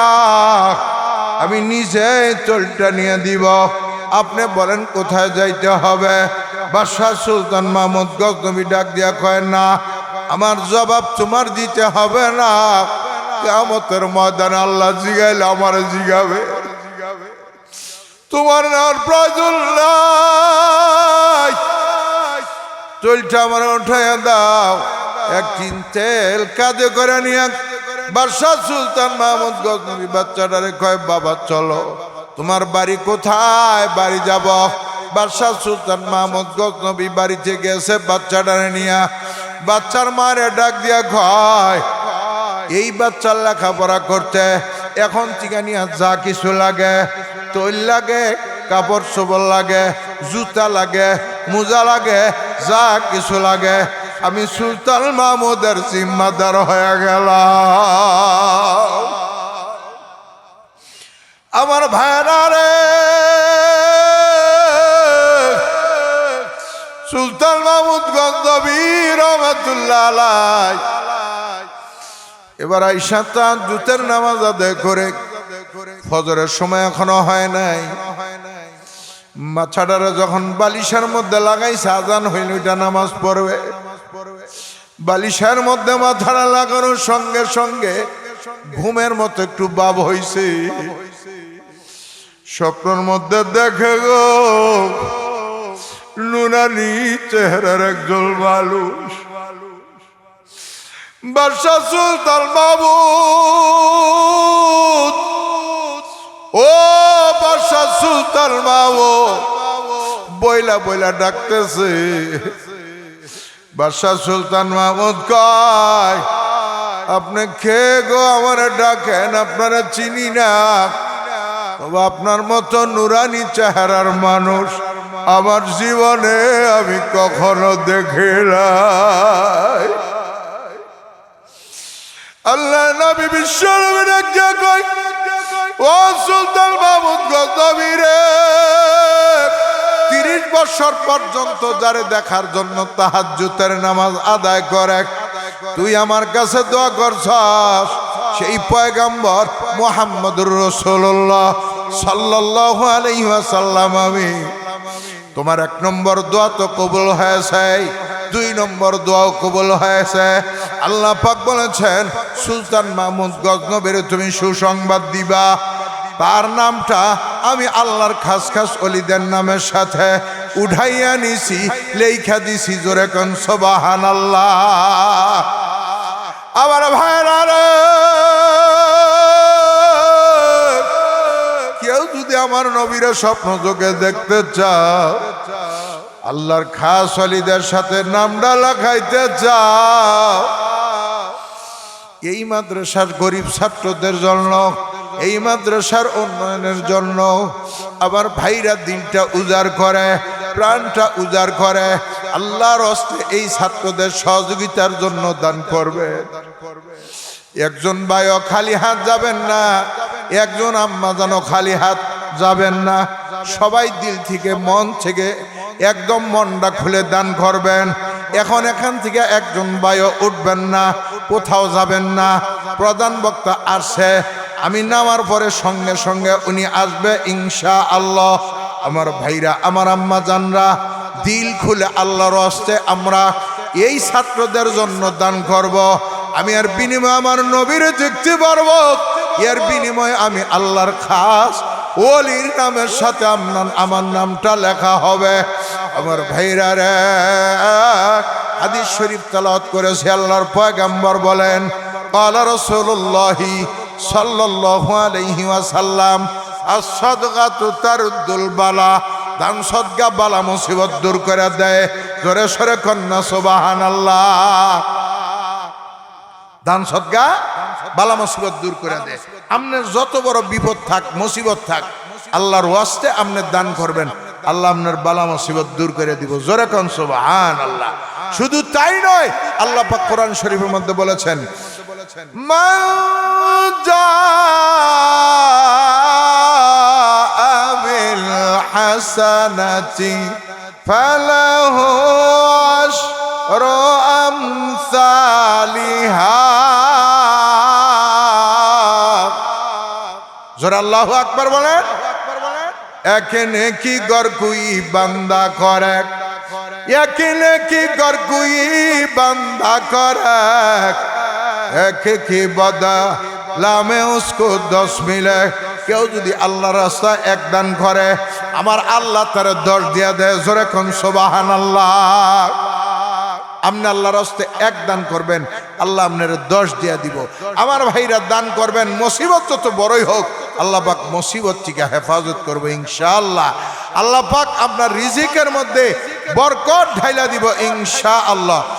আমি নিজে চুলটা নিয়ে দিব। আপনি বলেন কোথায় যাইতে হবে? বাদশাহ সুলতান মাহমুদ গজনবী ডাক দিয়া কয়, না, আমার জবাব তোমার দিতে হবে না, কিয়ামতের ময়দানে আল্লাহ জিগাইলে আমার জিগাবে, তোমার নেওয়ার প্রয়োজন নাই। চুলটা আমার উঠাইয়া দাও। এক টিন তেল কাঁধে করে নিয়ে বাদশাহ সুলতান মাহমুদ গজনবী বাচ্চাটারে কয়, বাবা চলো, তোমার বাড়ি কোথায়? বাড়ি যাব। বাদশাহ সুলতান মাহমুদ গজনবী বাড়িতে গেছে বাচ্চাটারে নিয়ে। বাচ্চার মারে ডাক দিয়া কয়, এই বাচ্চার লেখাপড়া করতে এখন থেকে নিয়ে যা কিছু লাগে, তৈল লাগে, কাপড় চোপড় লাগে, জুতা লাগে, মোজা লাগে, যা কিছু লাগে, আমি সুলতান মাহমুদের জিম্মাদার হয়ে গেলাম। আমার ভাইরা রে, সুলতান মাহমুদ গজনবী রহমাতুল্লাহ আলাইহি এবার আইসা তাহাজ্জুদের নামাজ আদায় করে, ফজরের সময় এখনো হয় নাই, মাথাটারে যখন বালিশের মধ্যে লাগাইছে, আজান হইল এটা নামাজ পড়বে। বালিশের মধ্যে মাথাটা লাগানোর সঙ্গে সঙ্গে ঘুমের মতো একটু ভাব হইছে। স্বপ্নের মধ্যে দেখে গো, নুনানি চেহারার একজন মানুষ, বাদশাহ সুলতান মাহমুদ, ও বাদশাহ সুলতান মাহমুদ বইলা বইলা ডাকতেছে। বাদশাহ সুলতান মাহমুদ কয়, আপনি কে গো, আমার ডাকেন? আপনারা চিনি না, তবে আপনার মতো নুরানি চেহারার মানুষ আমার জীবনে আমি কখনো দেখি নাই। আল্লাহ নবী বিশ্ব নবী ডাকিয়া কয়, ও সুলতান মাহমুদ গজনবী রে, 30 বছর পর্যন্ত যারে দেখার জন্য তাহাজ্জুদের নামাজ আদায় করে তুই আমার কাছে দোয়া করছস, সেই পয়গম্বর মুহাম্মদুর রাসূলুল্লাহ সাল্লাল্লাহু আলাইহি ওয়াসাল্লাম, আমি তোমার 1 নম্বর দোয়া তো কবুল হয়েছে, 2 নম্বর দোয়াও কবুল হয়েছে। আল্লাহ পাক বলেছেন, সুলতান মাহমুদ গজনবীর তুমি সুসংবাদ দিবা, তার নামটা আমি আল্লাহর খাস খাস ওলিদের নামের সাথে উঠাইয়া নিছি, লেখা দিছি। জোরে কোন সুবহানাল্লাহ। আমার ভাইরা রে, কেউ যদি আমার নবীর স্বপ্ন যোগে দেখতে চাও, আল্লাহর খাস ওলিদের সাথে নামটা লাগাইতে চাও, এই মাদ্রাসার গরিব ছাত্রদের জন্য, এই মাদ্রাসার উন্নয়নের জন্য আবার ভাইরা দিনটা উজাড় করে, প্রাণটা উজাড় করে, আল্লাহর হস্তে এই ছাত্রদের সহযোগিতার জন্য দান করবে। একজন ভাইও খালি হাত যাবেন না, একজন আম্মা জানো খালি হাত যাবেন না, সবাই দিল থেকে মন থেকে একদম মনটা খুলে দান করবেন। এখন এখান থেকে একজন ভাইও উঠবেন না, কোথাও যাবেন না। প্রধান বক্তা আসছে, আমি নামার পরে সঙ্গে সঙ্গে উনি আসবে ইনশাআল্লাহ। আমার ভাইরা, আমার আম্মা জানরা, দিল খুলে আল্লাহর রাস্তে আমরা এই ছাত্রদের জন্য দান করব। আমি এর বিনিময়ে আমার নবীর দেখতে পারবো, এর বিনিময়ে আমি আল্লাহর খাস ওলির নামের সাথে আমার নামটা লেখা হবে। আমার ভাইরা রে, হাদিস শরীফ তেলাওয়াত করেছে, আল্লাহর পয়গম্বর বলেন, ক্বালা রাসূলুল্লাহি সাল্লাল্লাহু আলাইহি ওয়াসাল্লাম, আস-সাদকাতু তারুদ্দুল বালা, দান সদকা বালা মুসিবত দূর করে দেয়। জোরে সরে কন্যা সুবহানাল্লাহ। দান সদকা বালা মুসিবত দূর করে দেয়। আপনার যত বড় বিপদ থাক, মুসিবত থাক, আল্লাহর ওয়াস্তে আপনি দান করবেন, আল্লাহ আপনার বালা মুসিবত দূর করে দিব। জোরে কোন সুবহানাল্লাহ। শুধু তাই নয়, আল্লাহ পাক কোরআন শরীফের মধ্যে বলেছেন, মান জাআ বিল হাসানাতি ফালাহু আশরু আমসালিহা। জোরে আল্লাহু আকবার বলেন। এখানে কি গরকুই বান্দা করে, এখানে কি গরকুই বান্দা করে, একে কি বদা লামে উসকো 10 মিলে। কেউ যদি আল্লাহর রাস্তায় এক দান করে, আমার আল্লাহ তার 10 দিয়া দেয়। জোরে কোন সুবহানাল্লাহ। আপনি আল্লাহর রাস্তায় এক দান করবেন, আল্লাহ আপনার 10 দিয়া দিব। আমার ভাইরা, দান করবেন, মুসিবত যত বড়ই হোক, আল্লাহ পাক মুসিবত থেকে হেফাজত করবে ইনশাআল্লাহ। আল্লাহ পাক আপনার রিজিকের মধ্যে বরকত ঢাইলা দিব ইনশাআল্লাহ।